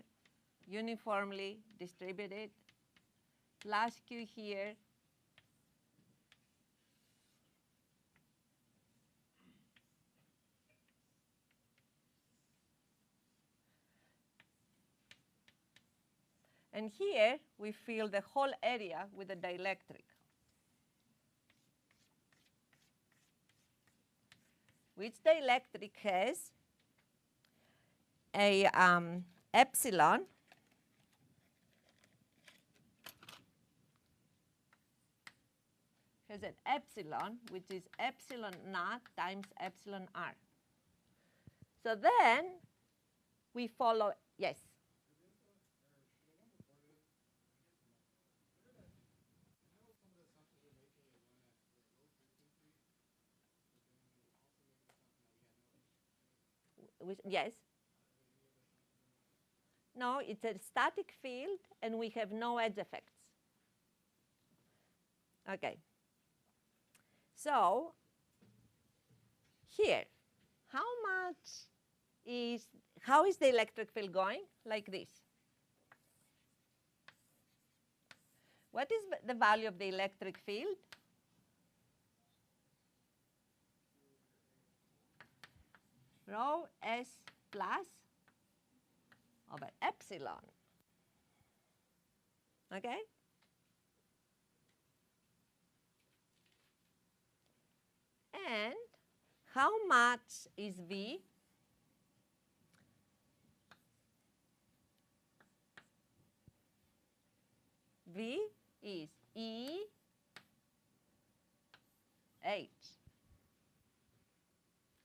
uniformly distributed. Plus Q here. And here, we fill the whole area with a dielectric, which dielectric has a epsilon which is epsilon naught times epsilon r. So then we follow, yes? Yes? No, it's a static field, and we have no edge effects. Okay. So here, how is the electric field going? Like this. What is the value of the electric field? Rho S plus over epsilon. Okay? And how much is V? V is E H.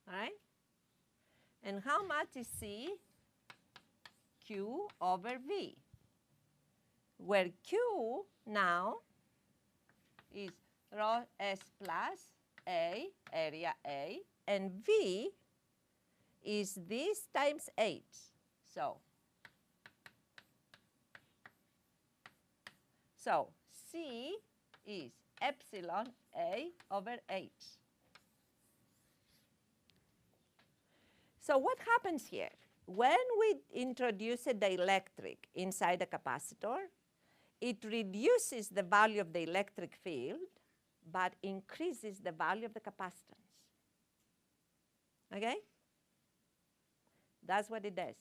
All right? And how much is C? Q over V, where Q now is rho S plus A, area A, and V is this times H. So C is epsilon A over H. So what happens here? When we introduce a dielectric inside a capacitor, it reduces the value of the electric field, but increases the value of the capacitance. Okay? That's what it does.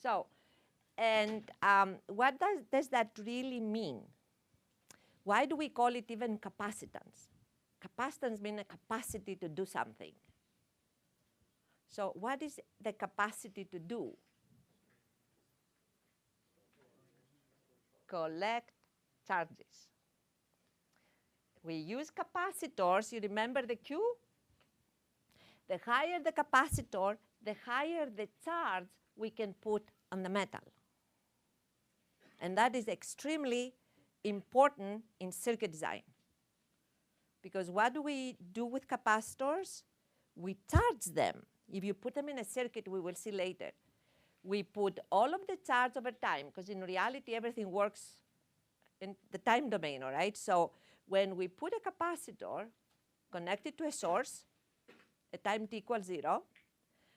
So, and what does that really mean? Why do we call it even capacitance? Capacitance means a capacity to do something. So what is the capacity to do? Collect charges. We use capacitors. You remember the Q? The higher the capacitor, the higher the charge we can put on the metal. And that is extremely important in circuit design. Because what do we do with capacitors? We charge them. If you put them in a circuit, we will see later. We put all of the charge over time, because in reality, everything works in the time domain, all right? So when we put a capacitor connected to a source at time t equals 0,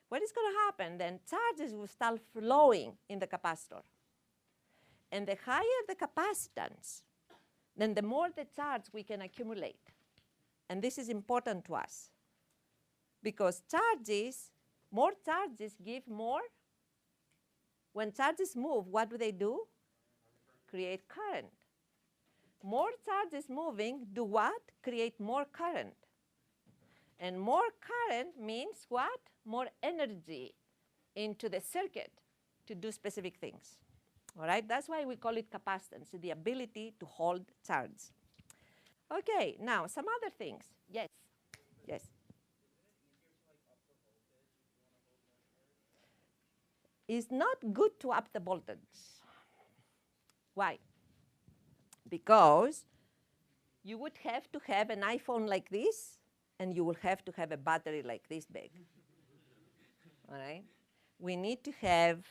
what is going to happen? Then charges will start flowing in the capacitor. And the higher the capacitance, then the more the charge we can accumulate. And this is important to us because more charges give more. When charges move, what do? Create current. More charges moving do what? Create more current. And more current means what? More energy into the circuit to do specific things. All right, that's why we call it capacitance, the ability to hold charge. Okay, now some other things. Yes, yes. It's not good to up the voltage. Why? Because you would have to have an iPhone like this, and you will have to have a battery like this big. All right? We need to have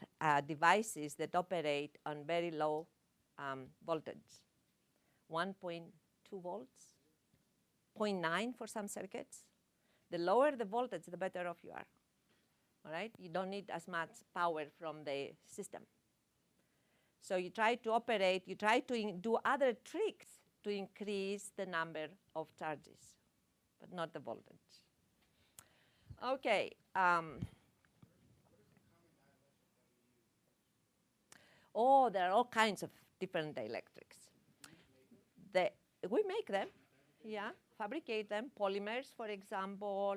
devices that operate on very low voltage, 1.2 volts, 0.9 for some circuits. The lower the voltage, the better off you are. All right? You don't need as much power from the system. So you try to operate, you try to do other tricks to increase the number of charges, but not the voltage. Okay. Oh, there are all kinds of different dielectrics. We make them, yeah, fabricate them. Polymers, for example.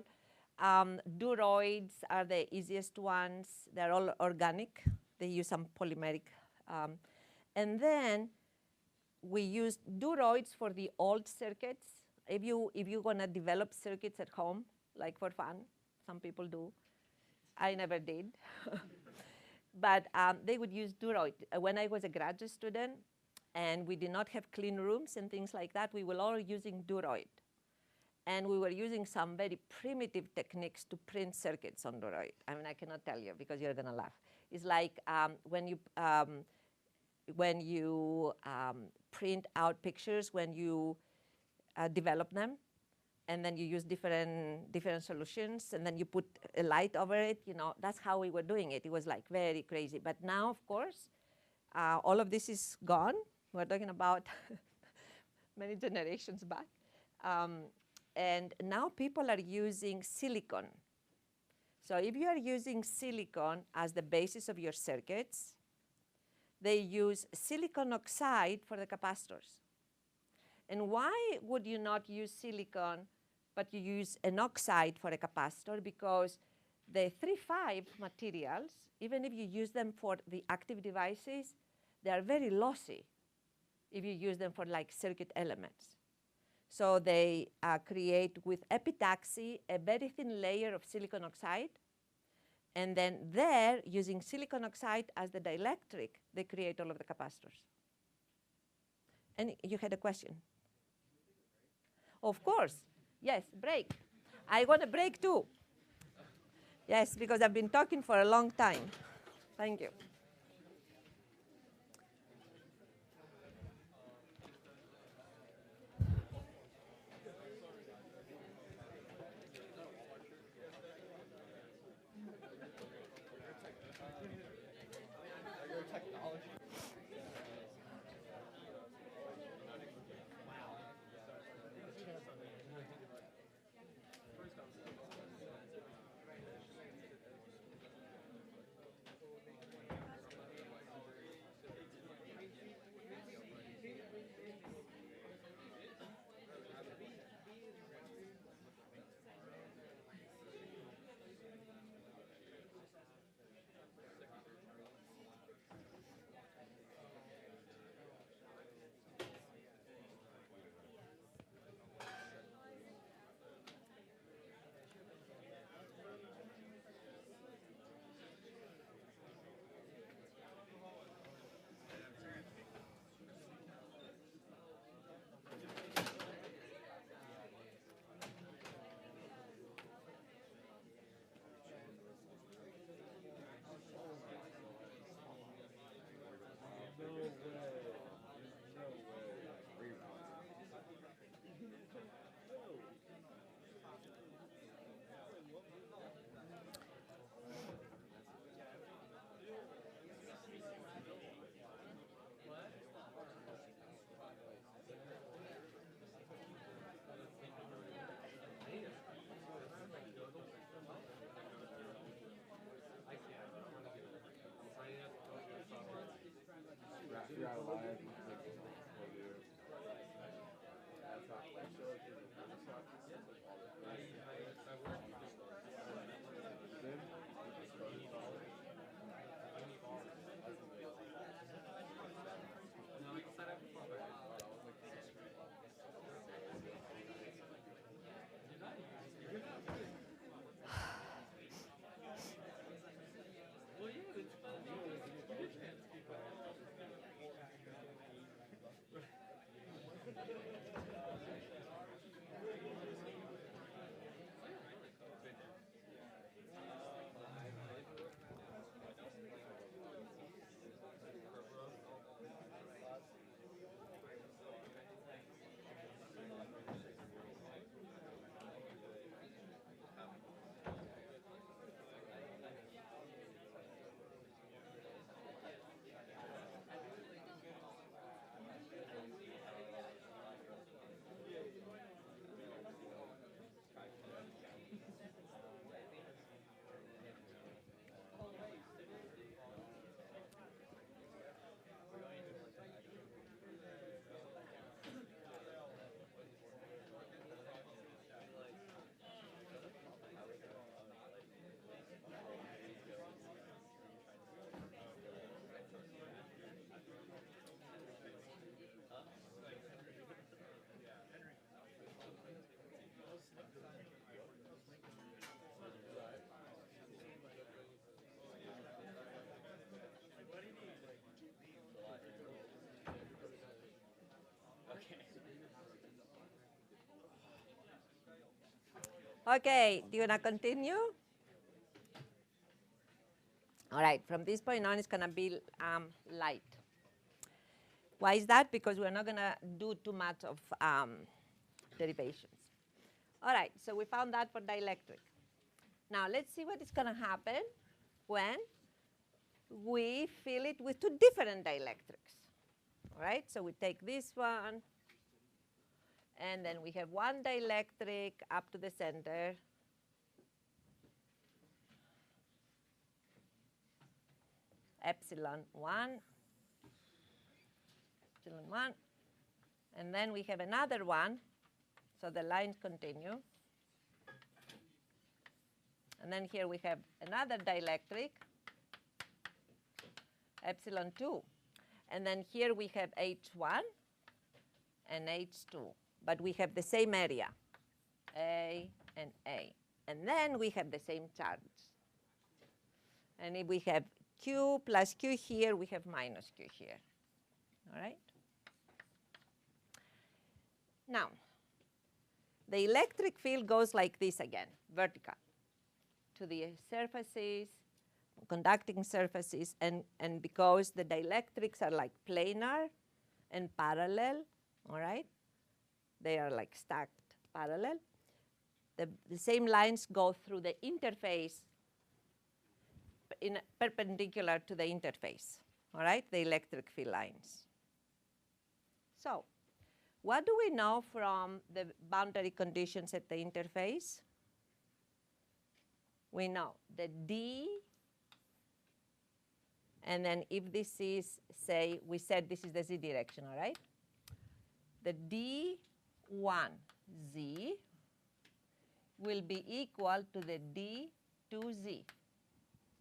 Duroids are the easiest ones. They're all organic. They use some polymeric. And then we use duroids for the old circuits. If you're going to develop circuits at home, like for fun, some people do. I never did. But they would use duroid. When I was a graduate student and we did not have clean rooms and things like that, we were all using duroid. And we were using some very primitive techniques to print circuits on duroid. I mean, I cannot tell you because you're going to laugh. It's like when you print out pictures, when you develop them, and then you use different solutions, and then you put a light over it. You know, that's how we were doing it. It was like very crazy. But now, of course, all of this is gone. We're talking about many generations back. And now people are using silicon. So if you are using silicon as the basis of your circuits, they use silicon oxide for the capacitors. And why would you not use silicon, but you use an oxide for a capacitor? Because the 3,5 materials, even if you use them for the active devices, they are very lossy if you use them for like circuit elements. So they create with epitaxy a very thin layer of silicon oxide. And then there, using silicon oxide as the dielectric, they create all of the capacitors. And you had a question? Of course. Yes, break. I want a break too. Yes, because I've been talking for a long time. Thank you. Okay, do you want to continue? All right, from this point on, it's going to be light. Why is that? Because we're not going to do too much of derivations. All right, so we found that for dielectric. Now, let's see what is going to happen when we fill it with two different dielectrics. All right, so we take this one, and then we have one dielectric up to the center. Epsilon 1, epsilon 1. And then we have another one, so the lines continue. And then here we have another dielectric, epsilon 2. And then here we have H1 and H2. But we have the same area, A and A. And then we have the same charge. And if we have Q plus Q here, we have minus Q here. All right? Now, the electric field goes like this again, vertical, to the surfaces, conducting surfaces, and because the dielectrics are like planar and parallel, all right? They are like stacked parallel. The same lines go through the interface perpendicular to the interface, all right, the electric field lines. So what do we know from the boundary conditions at the interface? We know the D, and then if this is, say, we said this is the Z direction, all right? The D1Z will be equal to the D2Z.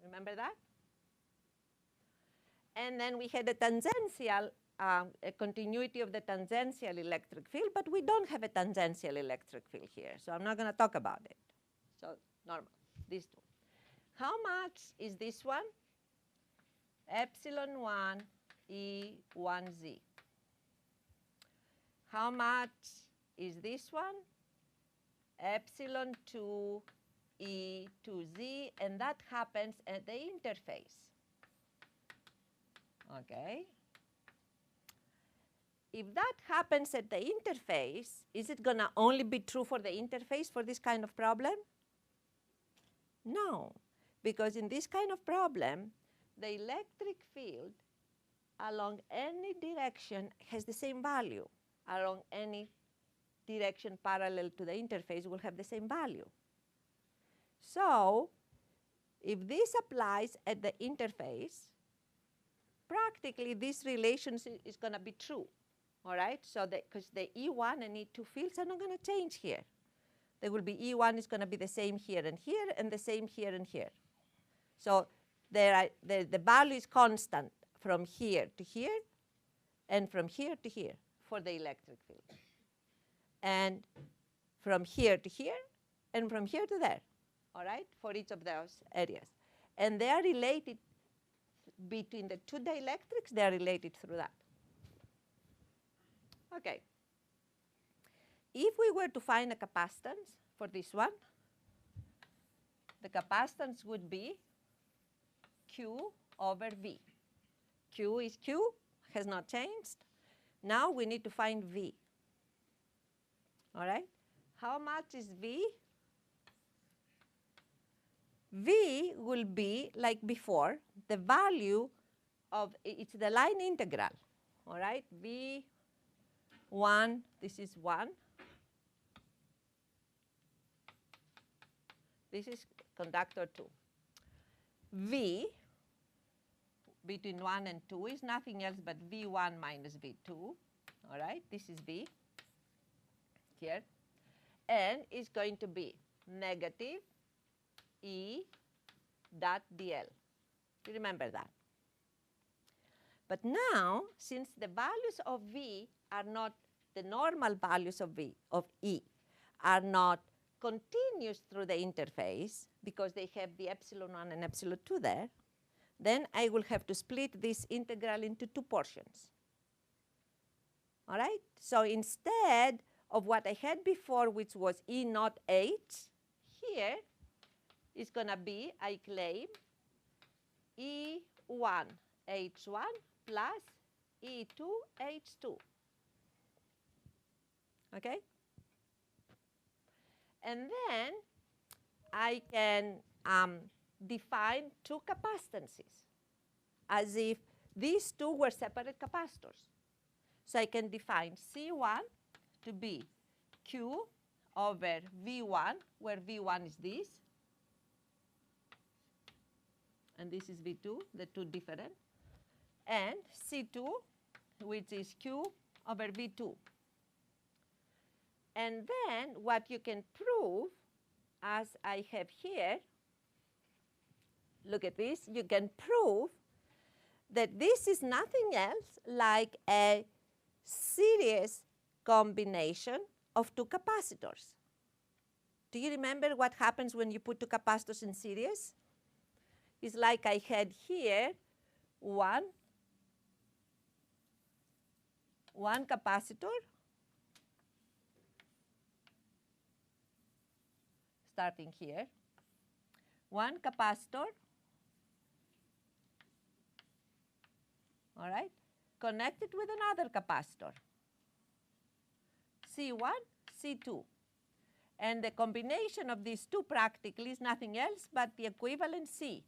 Remember that? And then we had a tangential, a continuity of the tangential electric field, but we don't have a tangential electric field here, so I'm not going to talk about it. So normal, these two. How much is this one? Epsilon 1 E1Z. How much is this one? Epsilon 2 E2Z, and that happens at the interface. Okay. If that happens at the interface, is it going to only be true for the interface for this kind of problem? No, because in this kind of problem, the electric field along any direction has the same value. Along any direction parallel to the interface will have the same value. So if this applies at the interface, practically this relationship is going to be true, all right? So because the E1 and E2 fields are not going to change here. There will be E1 is going to be the same here, and the same here and here. So the value is constant from here to here, and from here to here for the electric field. And from here to here, and from here to there, all right, for each of those areas. And they are related between the two dielectrics, they are related through that. Okay. If we were to find a capacitance for this one, the capacitance would be Q over V. Q is Q, has not changed. Now we need to find V. All right? How much is V? V will be, like before, the value of, it's the line integral. All right? V1, this is 1. This is conductor 2. V between 1 and 2 is nothing else but V1 minus V2. All right? This is V here. And it's going to be negative E dot dl. You remember that. But now, since the values of V are not the normal values of V, of E, are not continuous through the interface because they have the epsilon 1 and epsilon 2 there, then I will have to split this integral into two portions. All right? So instead of what I had before, which was E naught H, here is going to be, I claim, E1 H1 plus E2 H2. Okay? And then I can define two capacitances as if these two were separate capacitors. So I can define C1 to be Q over V1, where V1 is this, and this is V2, the two different, and C2, which is Q over V2. And then what you can prove, as I have here, look at this, you can prove that this is nothing else like a series combination of two capacitors. Do you remember what happens when you put two capacitors in series? It's like I had here one capacitor starting here, one capacitor, all right, connected with another capacitor, C1, C2. And the combination of these two practically is nothing else but the equivalent C.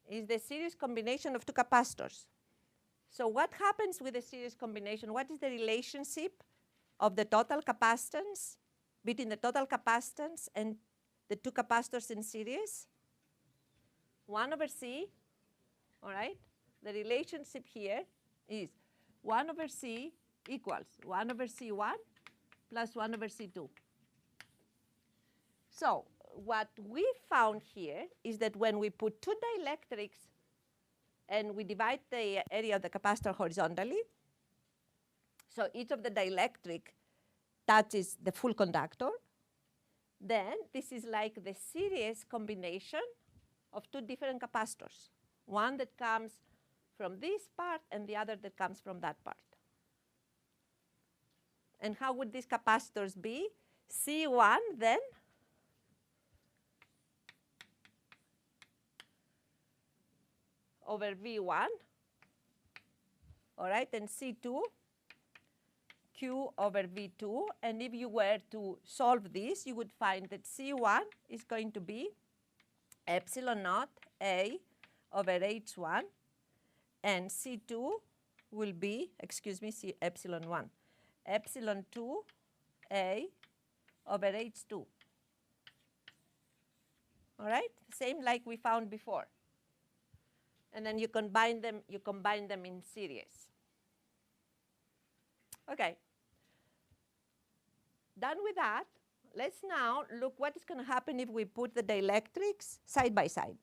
Is the series combination of two capacitors. So what happens with the series combination? What is the relationship of the total capacitance between the total capacitance and the two capacitors in series? 1 over C, all right? The relationship here is 1 over C equals 1 over C1 plus 1 over C2. So what we found here is that when we put two dielectrics and we divide the area of the capacitor horizontally, so each of the dielectric touches the full conductor, then this is like the series combination of two different capacitors, one that comes from this part and the other that comes from that part. And how would these capacitors be? C1 then over V1, all right, and C2 Q over V2. And if you were to solve this, you would find that C1 is going to be epsilon naught A over H1, and C2 will be, C epsilon 1, epsilon 2 A over H2. All right, same like we found before. And then you combine them in series. Okay. Done with that, let's now look what is going to happen if we put the dielectrics side by side,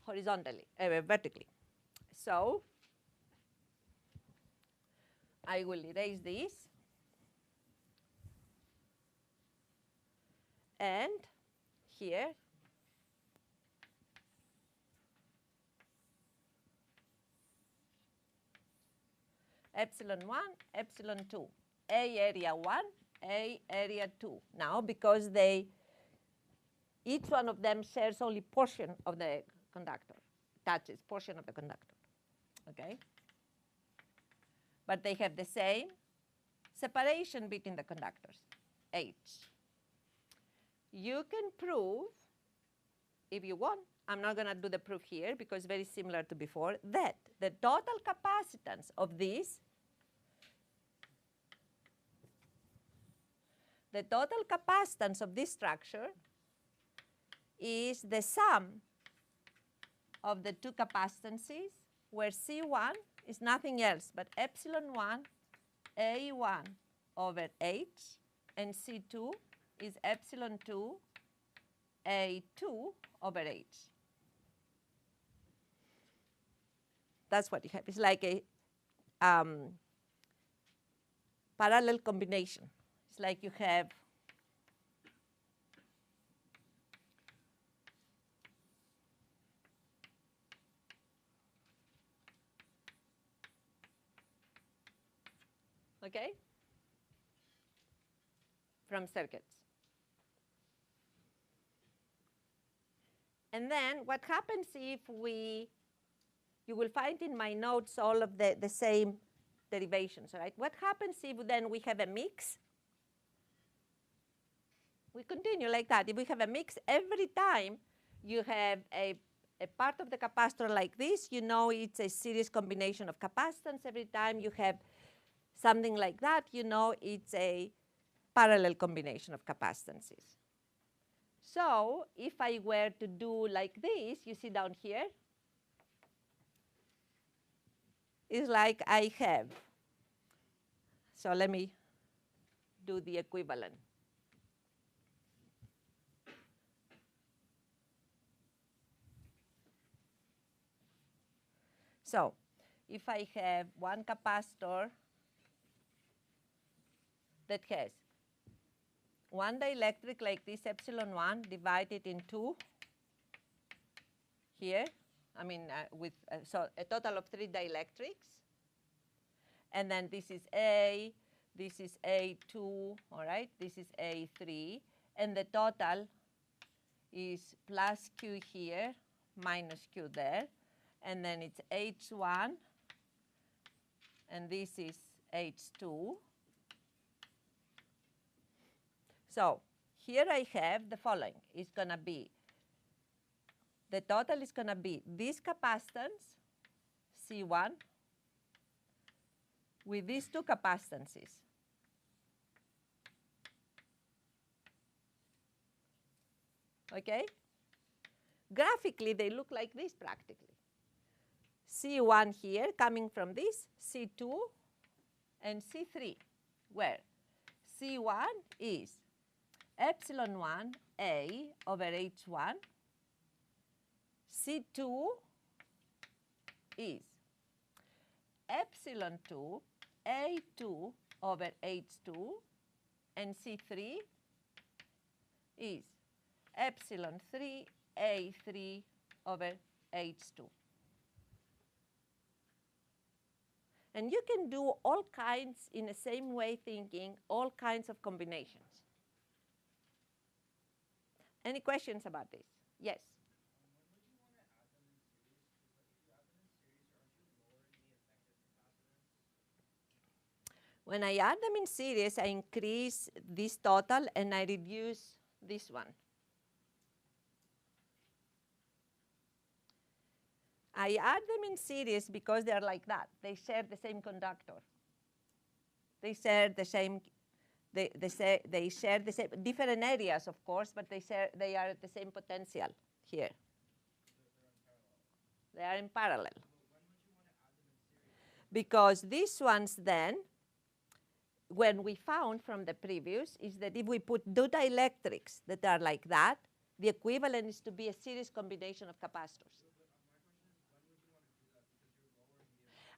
horizontally, vertically. So I will erase this. And here, epsilon 1, epsilon 2, A area 1, A area 2. Now, because each one of them shares only portion of the conductor, touches portion of the conductor, okay? But they have the same separation between the conductors, H. You can prove, if you want, I'm not going to do the proof here because it's very similar to before, that the total capacitance of this, structure is the sum of the two capacitances, where C1 is nothing else but epsilon 1 A1 over H, and C2 is epsilon 2 A2 over H. That's what you have. It's like a parallel combination. It's like you have okay? from circuits. And then what happens if you will find in my notes all of the same derivations, all right? What happens if then we have a mix? We continue like that. If we have a mix, every time you have a part of the capacitor like this, you know it's a series combination of capacitance. Every time you have something like that, you know it's a parallel combination of capacitances. So if I were to do like this, you see down here, it's like I have. So let me do the equivalent. So if I have one capacitor that has one dielectric like this, epsilon 1, divided in 2 here, I mean, so a total of 3 dielectrics. And then this is A, this is A2, all right? This is A3. And the total is plus Q here, minus Q there. And then it's H1, and this is H2. So here I have the following. It's going to be, the total is going to be this capacitance, C1, with these two capacitances. Okay? Graphically, they look like this practically. C1 here coming from this, C2 and C3, where C1 is epsilon 1 A over H1, C2 is epsilon 2 A2 over H2, and C3 is epsilon 3 A3 over H2. And you can do all kinds, in the same way thinking, all kinds of combinations. Any questions about this? Yes? When I add them in series, I increase this total and I reduce this one. I add them in series because they're like that. They share the same conductor. They share the same, they share the same, different areas, of course, but they are at the same potential here. They are in parallel. Because these ones then, when we found from the previous, is that if we put two dielectrics that are like that, the equivalent is to be a series combination of capacitors.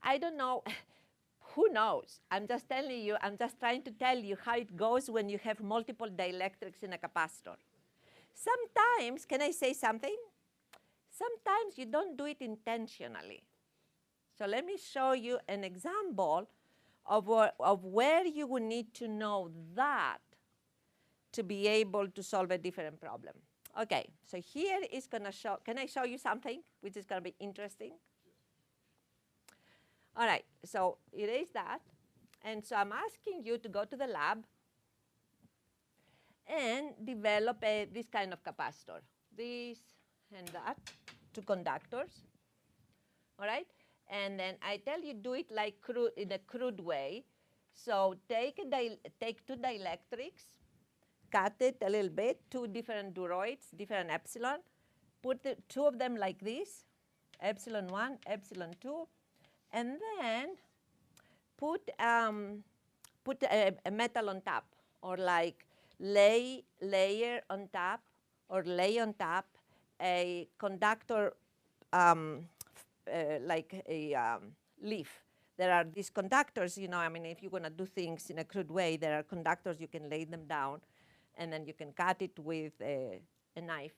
I don't know. Who knows? I'm just telling you, I'm just trying to tell you how it goes when you have multiple dielectrics in a capacitor. Sometimes, can I say something? Sometimes you don't do it intentionally. So let me show you an example of where you would need to know that to be able to solve a different problem. Okay, so here is going to show, can I show you something which is going to be interesting? All right, so erase that. And so I'm asking you to go to the lab and develop this kind of capacitor, this and that, two conductors. All right, and then I tell you do it like in a crude way. So take two dielectrics, cut it a little bit, two different toroids, different epsilon, put the two of them like this, epsilon 1, epsilon 2, and then put a metal on top, or like layer on top, or lay on top a conductor like a leaf. There are these conductors, you know, I mean, if you're going to do things in a crude way, there are conductors, you can lay them down, and then you can cut it with a knife,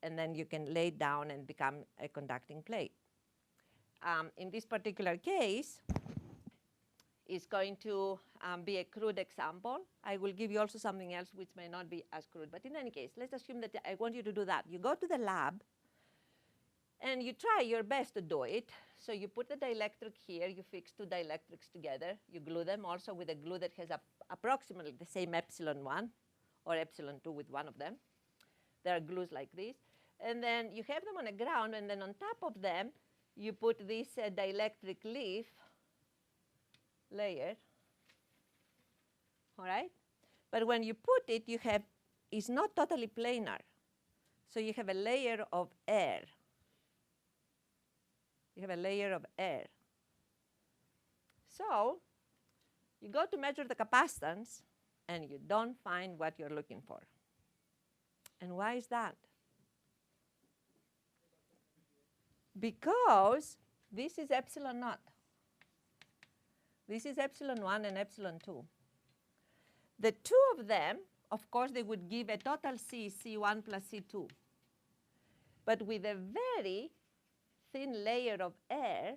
and then you can lay it down and become a conducting plate. In this particular case, is going to be a crude example. I will give you also something else which may not be as crude. But in any case, let's assume that I want you to do that. You go to the lab, and you try your best to do it. So you put the dielectric here. You fix two dielectrics together. You glue them also with a glue that has approximately the same epsilon 1 or epsilon 2 with one of them. There are glues like this. And then you have them on a ground. And then on top of them, you put this dielectric leaf layer. All right? But when you put it, it's not totally planar. So you have a layer of air. You have a layer of air. So you go to measure the capacitance, and you don't find what you're looking for. And why is that? Because this is epsilon naught. This is epsilon 1 and epsilon 2. The two of them, of course, they would give a total C, C1 plus C2. But with a very thin layer of air,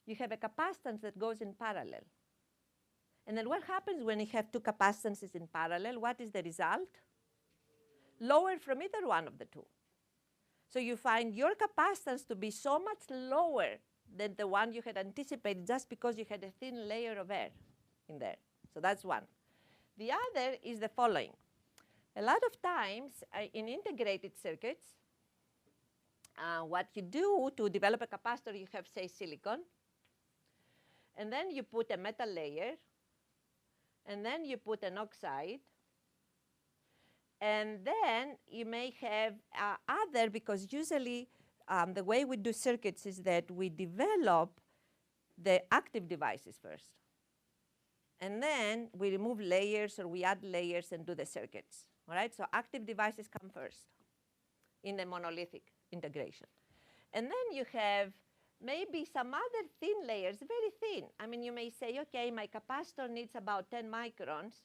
you have a capacitance that goes in parallel. And then what happens when you have two capacitances in parallel? What is the result? Lower from either one of the two. So you find your capacitance to be so much lower than the one you had anticipated just because you had a thin layer of air in there. So that's one. The other is the following. A lot of times in integrated circuits, what you do to develop a capacitor, you have, say, silicon. And then you put a metal layer. And then you put an oxide. And then you may have other, because usually the way we do circuits is that we develop the active devices first. And then we remove layers or we add layers and do the circuits. All right? So active devices come first in the monolithic integration. And then you have maybe some other thin layers, very thin. I mean, you may say, OK, my capacitor needs about 10 microns.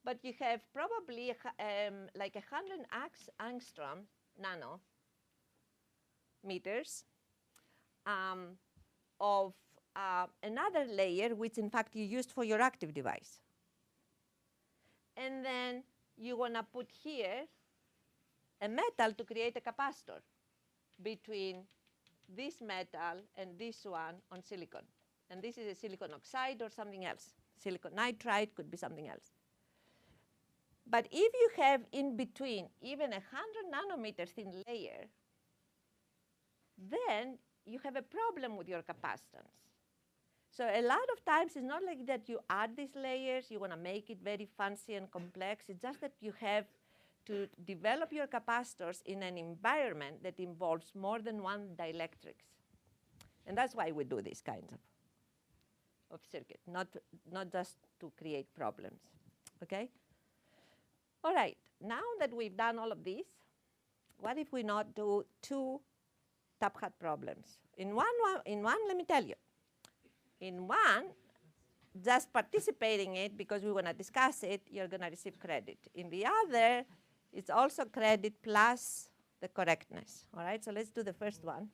But you have probably like 100 angstrom nanometers of another layer, which in fact you used for your active device. And then you want to put here a metal to create a capacitor between this metal and this one on silicon. And this is a silicon oxide or something else. Silicon nitride could be something else. But if you have in between even 100 nanometer thin layer, then you have a problem with your capacitance. So a lot of times it's not like that you add these layers, you want to make it very fancy and complex. It's just that you have to develop your capacitors in an environment that involves more than one dielectrics. And that's why we do these kinds of circuit, not just to create problems. Okay? All right, now that we've done all of this, what if we not do two top hat problems? In one, let me tell you. In one, just participating in it because we want to discuss it, you're going to receive credit. In the other, it's also credit plus the correctness. All right, so let's do the first one.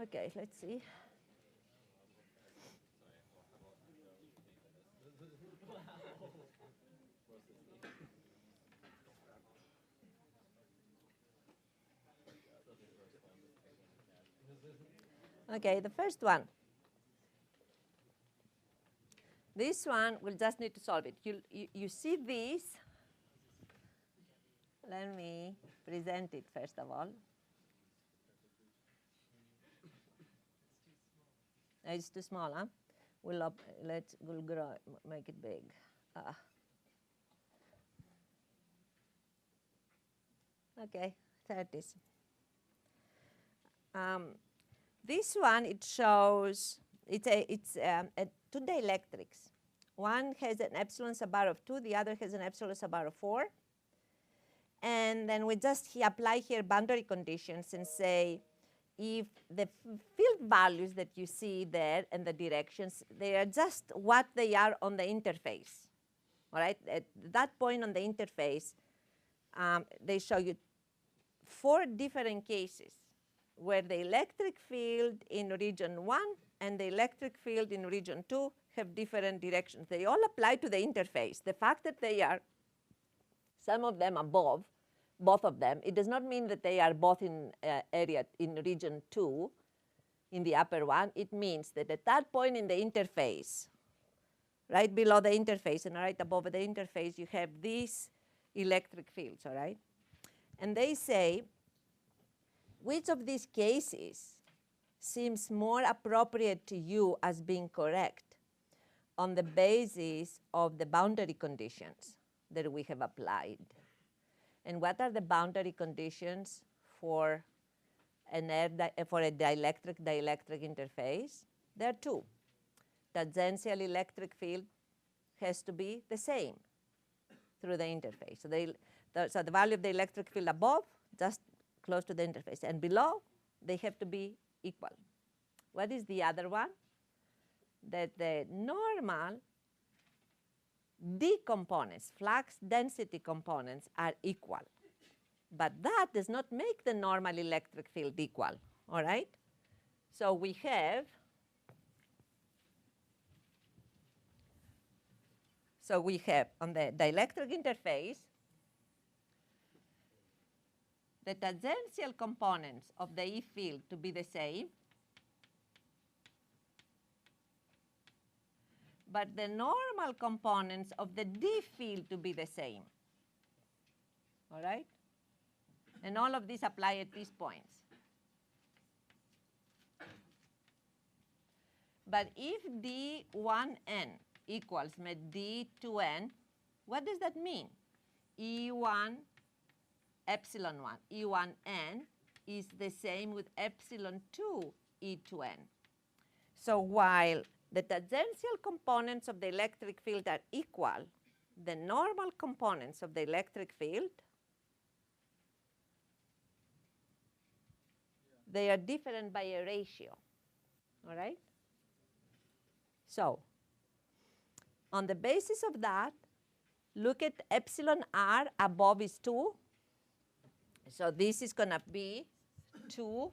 Okay, let's see. Okay, the first one. This one, we'll just need to solve it. You see this. Let me present it first of all. It's too small, huh? We'll grow, make it big. Okay, there it is. This one, it shows, it's two dielectrics. One has an epsilon sub-bar of 2, the other has an epsilon sub-bar of 4. And then we just apply here boundary conditions and say, if the field values that you see there and the directions, they are just what they are on the interface. All right, at that point on the interface, they show you 4 different cases where the electric field in region 1 and the electric field in region 2 have different directions. They all apply to the interface. The fact that they are, some of them above, both of them, it does not mean that they are both in area in region 2 in the upper one. It means that at that point in the interface, right below the interface and right above the interface, you have these electric fields, all right? And they say, which of these cases seems more appropriate to you as being correct on the basis of the boundary conditions that we have applied? And what are the boundary conditions for a dielectric interface? There are 2. Tangential electric field has to be the same through the interface. So the value of the electric field above, just close to the interface, and below, they have to be equal. What is the other one? That the normal D components, flux density components, are equal. But that does not make the normal electric field equal, all right? So we have, on the dielectric interface, the tangential components of the E field to be the same, but the normal components of the D field to be the same, all right? And all of these apply at these points. But if D1n equals D2n, what does that mean? E1 epsilon 1, E1n is the same with epsilon 2 E2n. So while the tangential components of the electric field are equal, the normal components of the electric field, they are different by a ratio, all right? So on the basis of that, look at epsilon r above is 2. So this is going to be 2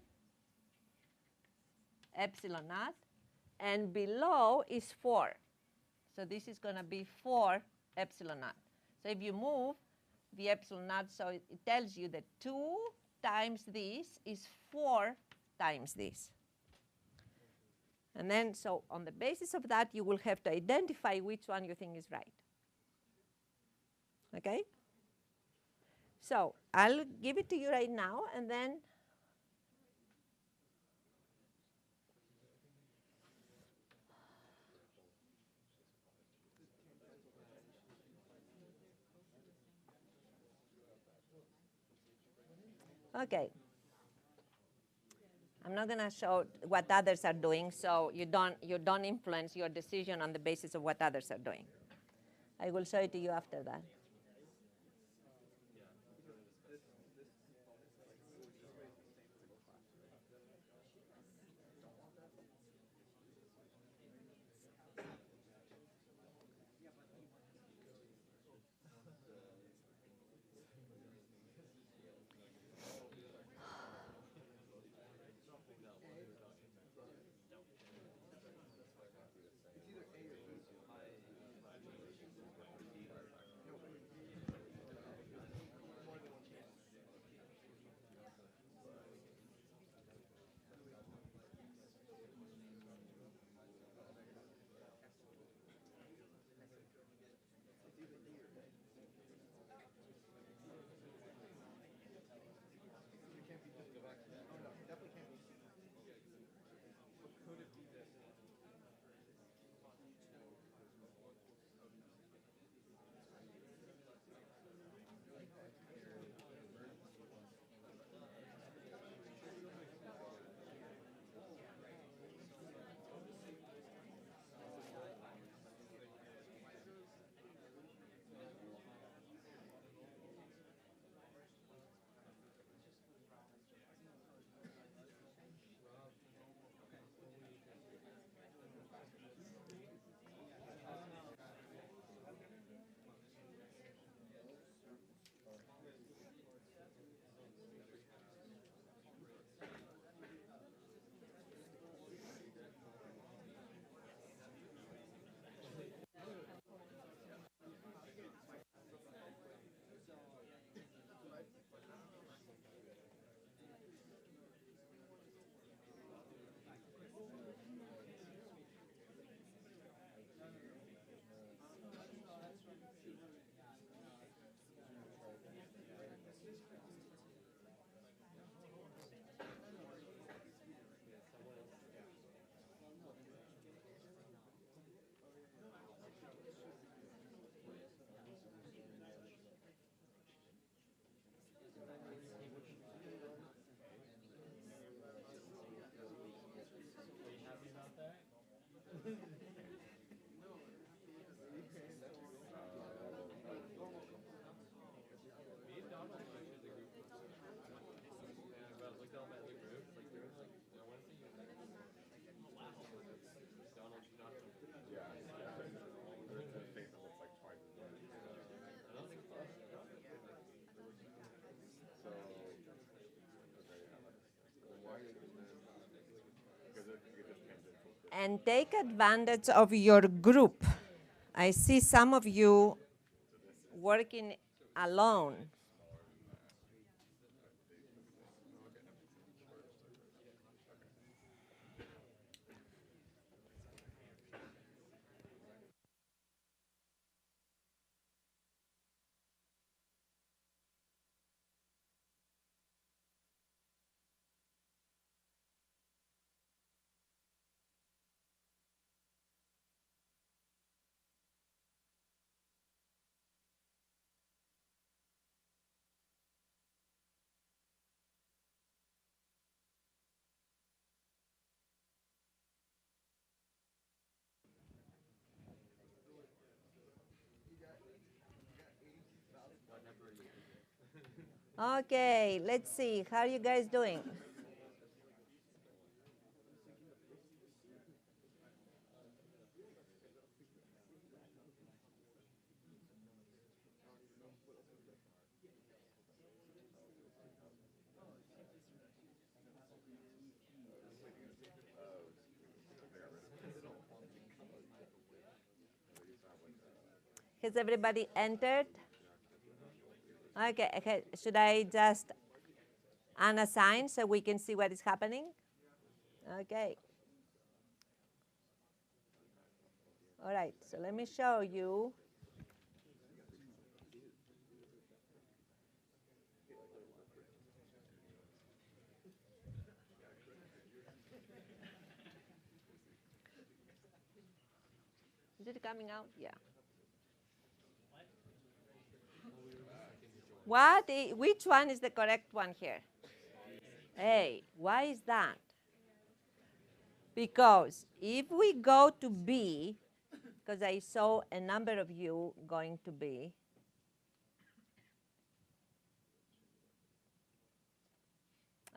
epsilon naught, and below is 4. So this is going to be 4 epsilon naught. So if you move the epsilon naught, so it tells you that 2 times this is 4 times this. And then, so on the basis of that, you will have to identify which one you think is right. Okay? So I'll give it to you right now, and then okay. I'm not going to show what others are doing, so you don't influence your decision on the basis of what others are doing. I will show it to you after that. and take advantage of your group. I see some of you working alone. Okay, let's see. How are you guys doing? Has everybody entered? Okay, okay. Should I just unassign so we can see what is happening? Okay. All right, so let me show you. Is it coming out? Yeah. Which one is the correct one here? A. Why is that? Because if we go to B, because I saw a number of you going to B,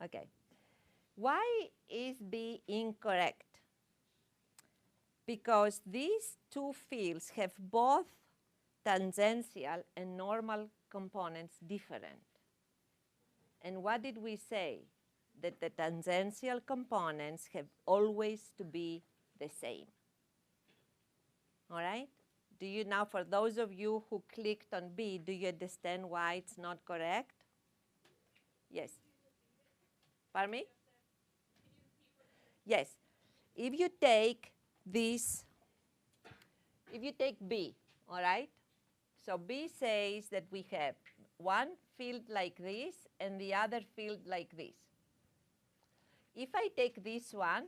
okay. Why is B incorrect? Because these two fields have both tangential and normal components different. And what did we say? That the tangential components have always to be the same. All right? Do you now, for those of you who clicked on B, do you understand why it's not correct? Yes. Pardon me? Yes. If you take this, if you take B, all right? So B says that we have one field like this and the other field like this. If I take this one,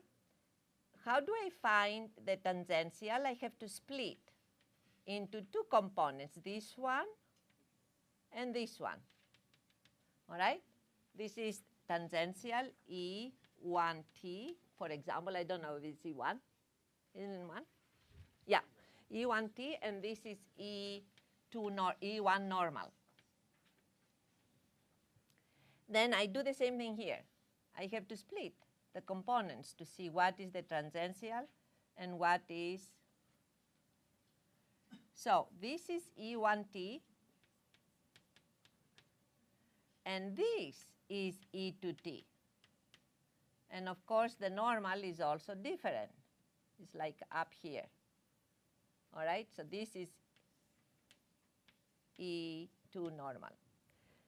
how do I find the tangential? I have to split into two components, this one and this one. All right? This is tangential E1T. For example, I don't know if it's E1. Isn't it 1? Yeah, E1T, and this is E1 normal. Then I do the same thing here. I have to split the components to see what is the tangential and what is. So this is E1T, and this is E2T. And of course, the normal is also different. It's like up here. All right, so this is E2 normal.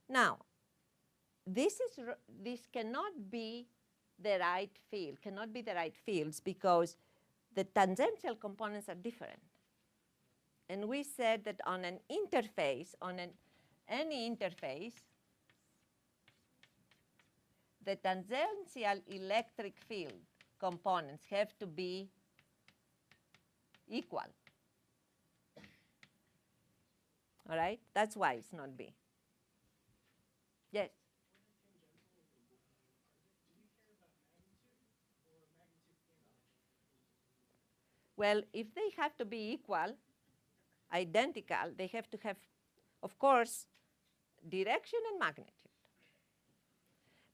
Now, this cannot be the right field, cannot be the right fields because the tangential components are different. And we said that on an interface, on any interface, the tangential electric field components have to be equal. All right? That's why it's not B. Yes? Well, if they have to be equal, identical, they have to have, of course, direction and magnitude.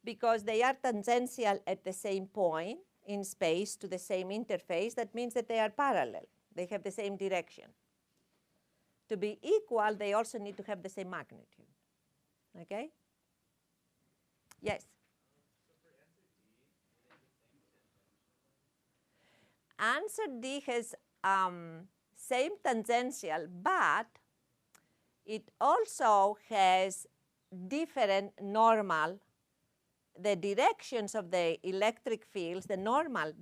Because they are tangential at the same point in space to the same interface, that means that they are parallel. They have the same direction. To be equal, they also need to have the same magnitude. Okay? Yes? answer D has same tangential, but it also has different normal. The directions of the electric fields, the normal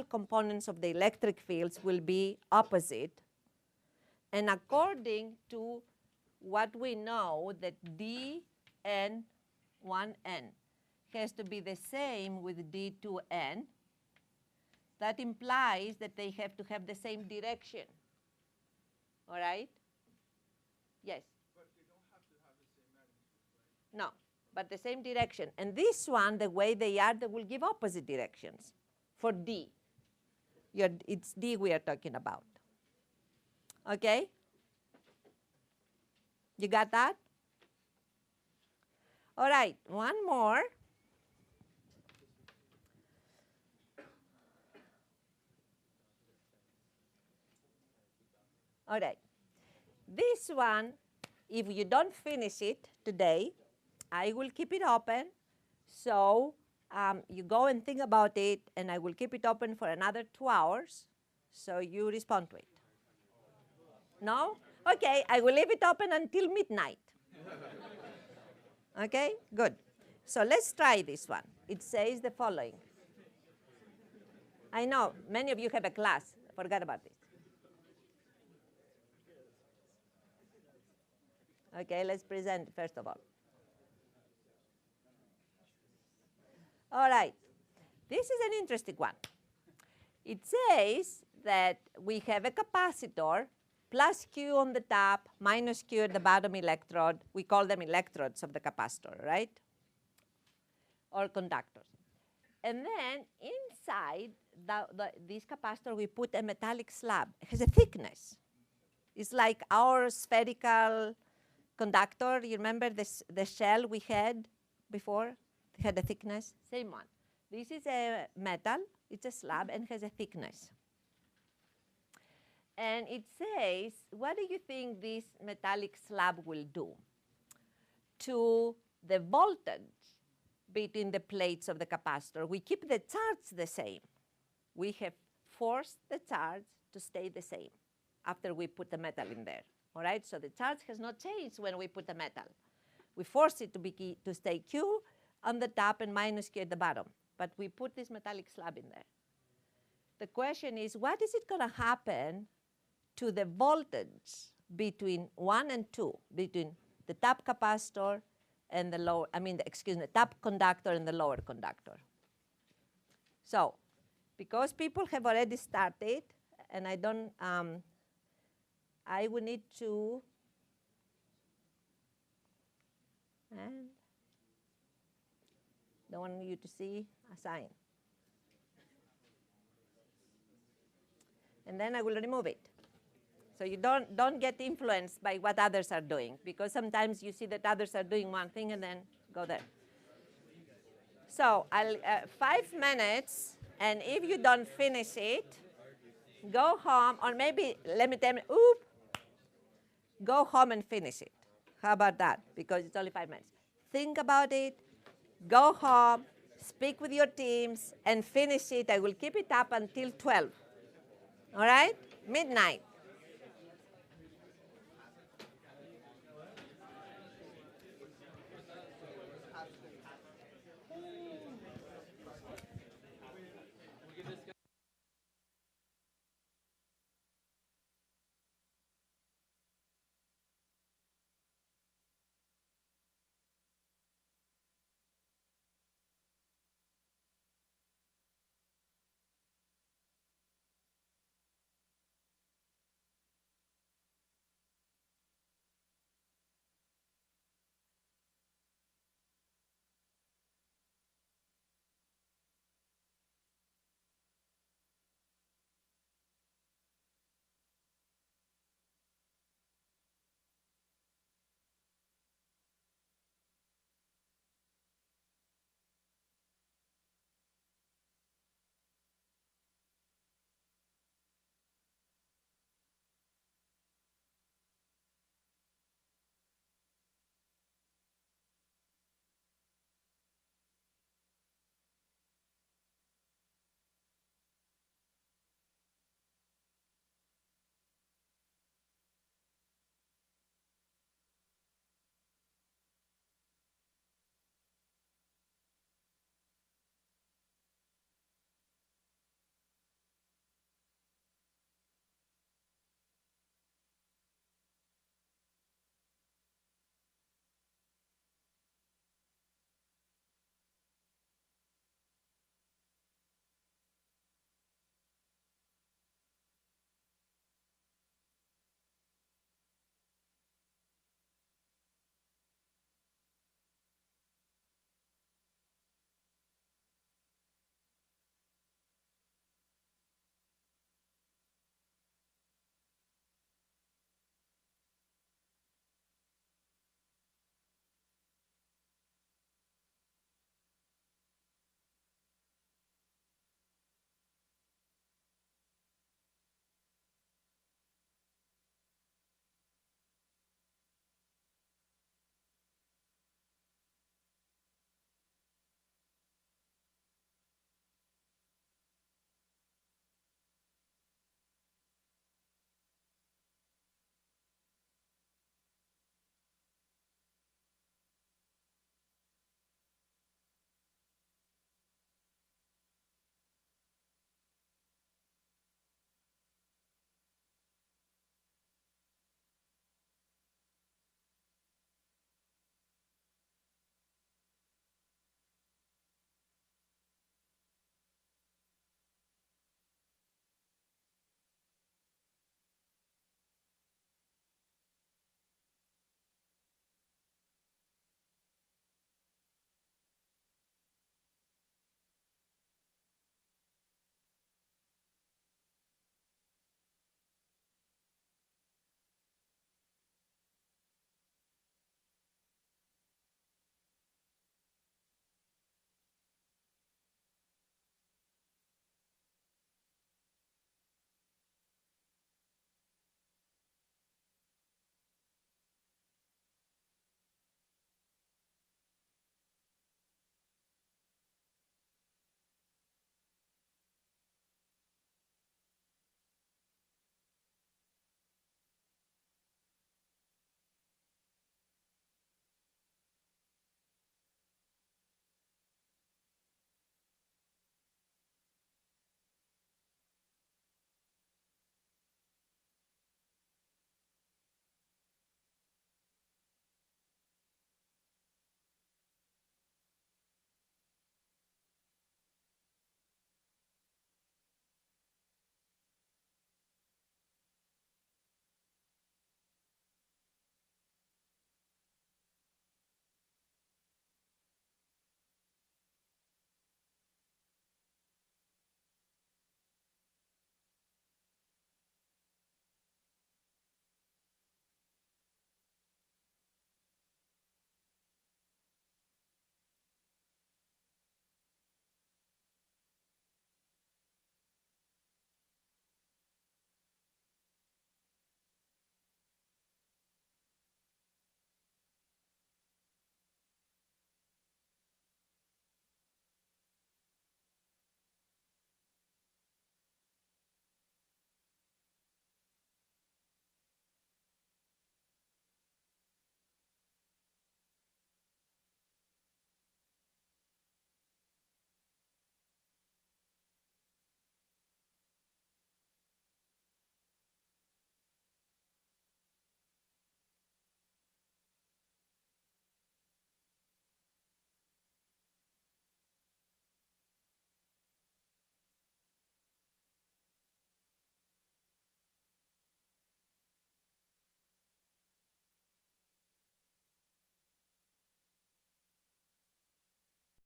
components of the electric fields will be opposite. And according to what we know, that dn1n has to be the same with d2n, that implies that they have to have the same direction. All right? Yes? But they don't have to have the same magnitude, right? No, but the same direction. And this one, the way they are, they will give opposite directions for D. It's D we are talking about. Okay? You got that? All right, one more. All right. This one, if you don't finish it today, I will keep it open. So you go and think about it, and I will keep it open for another 2 hours. So you respond to it. No? Okay, I will leave it open until midnight. Okay, good. So let's try this one. It says the following. I know many of you have a class. Forget about this. Okay, let's present first of all. All right, this is an interesting one. It says that we have a capacitor, plus Q on the top, minus Q at the bottom electrode. We call them electrodes of the capacitor, right? Or conductors. And then inside this capacitor, we put a metallic slab. It has a thickness. It's like our spherical conductor. You remember the shell we had before? It had a thickness. Same one. This is a metal. It's a slab and has a thickness. And it says, what do you think this metallic slab will do to the voltage between the plates of the capacitor? We keep the charge the same. We have forced the charge to stay the same after we put the metal in there. All right, so the charge has not changed when we put the metal. We force it to stay Q on the top and minus Q at the bottom. But we put this metallic slab in there. The question is, what is it going to happen to the voltage between 1 and 2, between the top capacitor and the lower, the top conductor and the lower conductor? So, because people have already started, and I don't, I will need to, and don't want you to see a sign. And then I will remove it. So you don't get influenced by what others are doing, because sometimes you see that others are doing one thing and then go there. So 5 minutes, and if you don't finish it, go home, or maybe let me tell you, go home and finish it. How about that? Because it's only 5 minutes. Think about it, go home, speak with your teams, and finish it. I will keep it up until 12. All right? Midnight.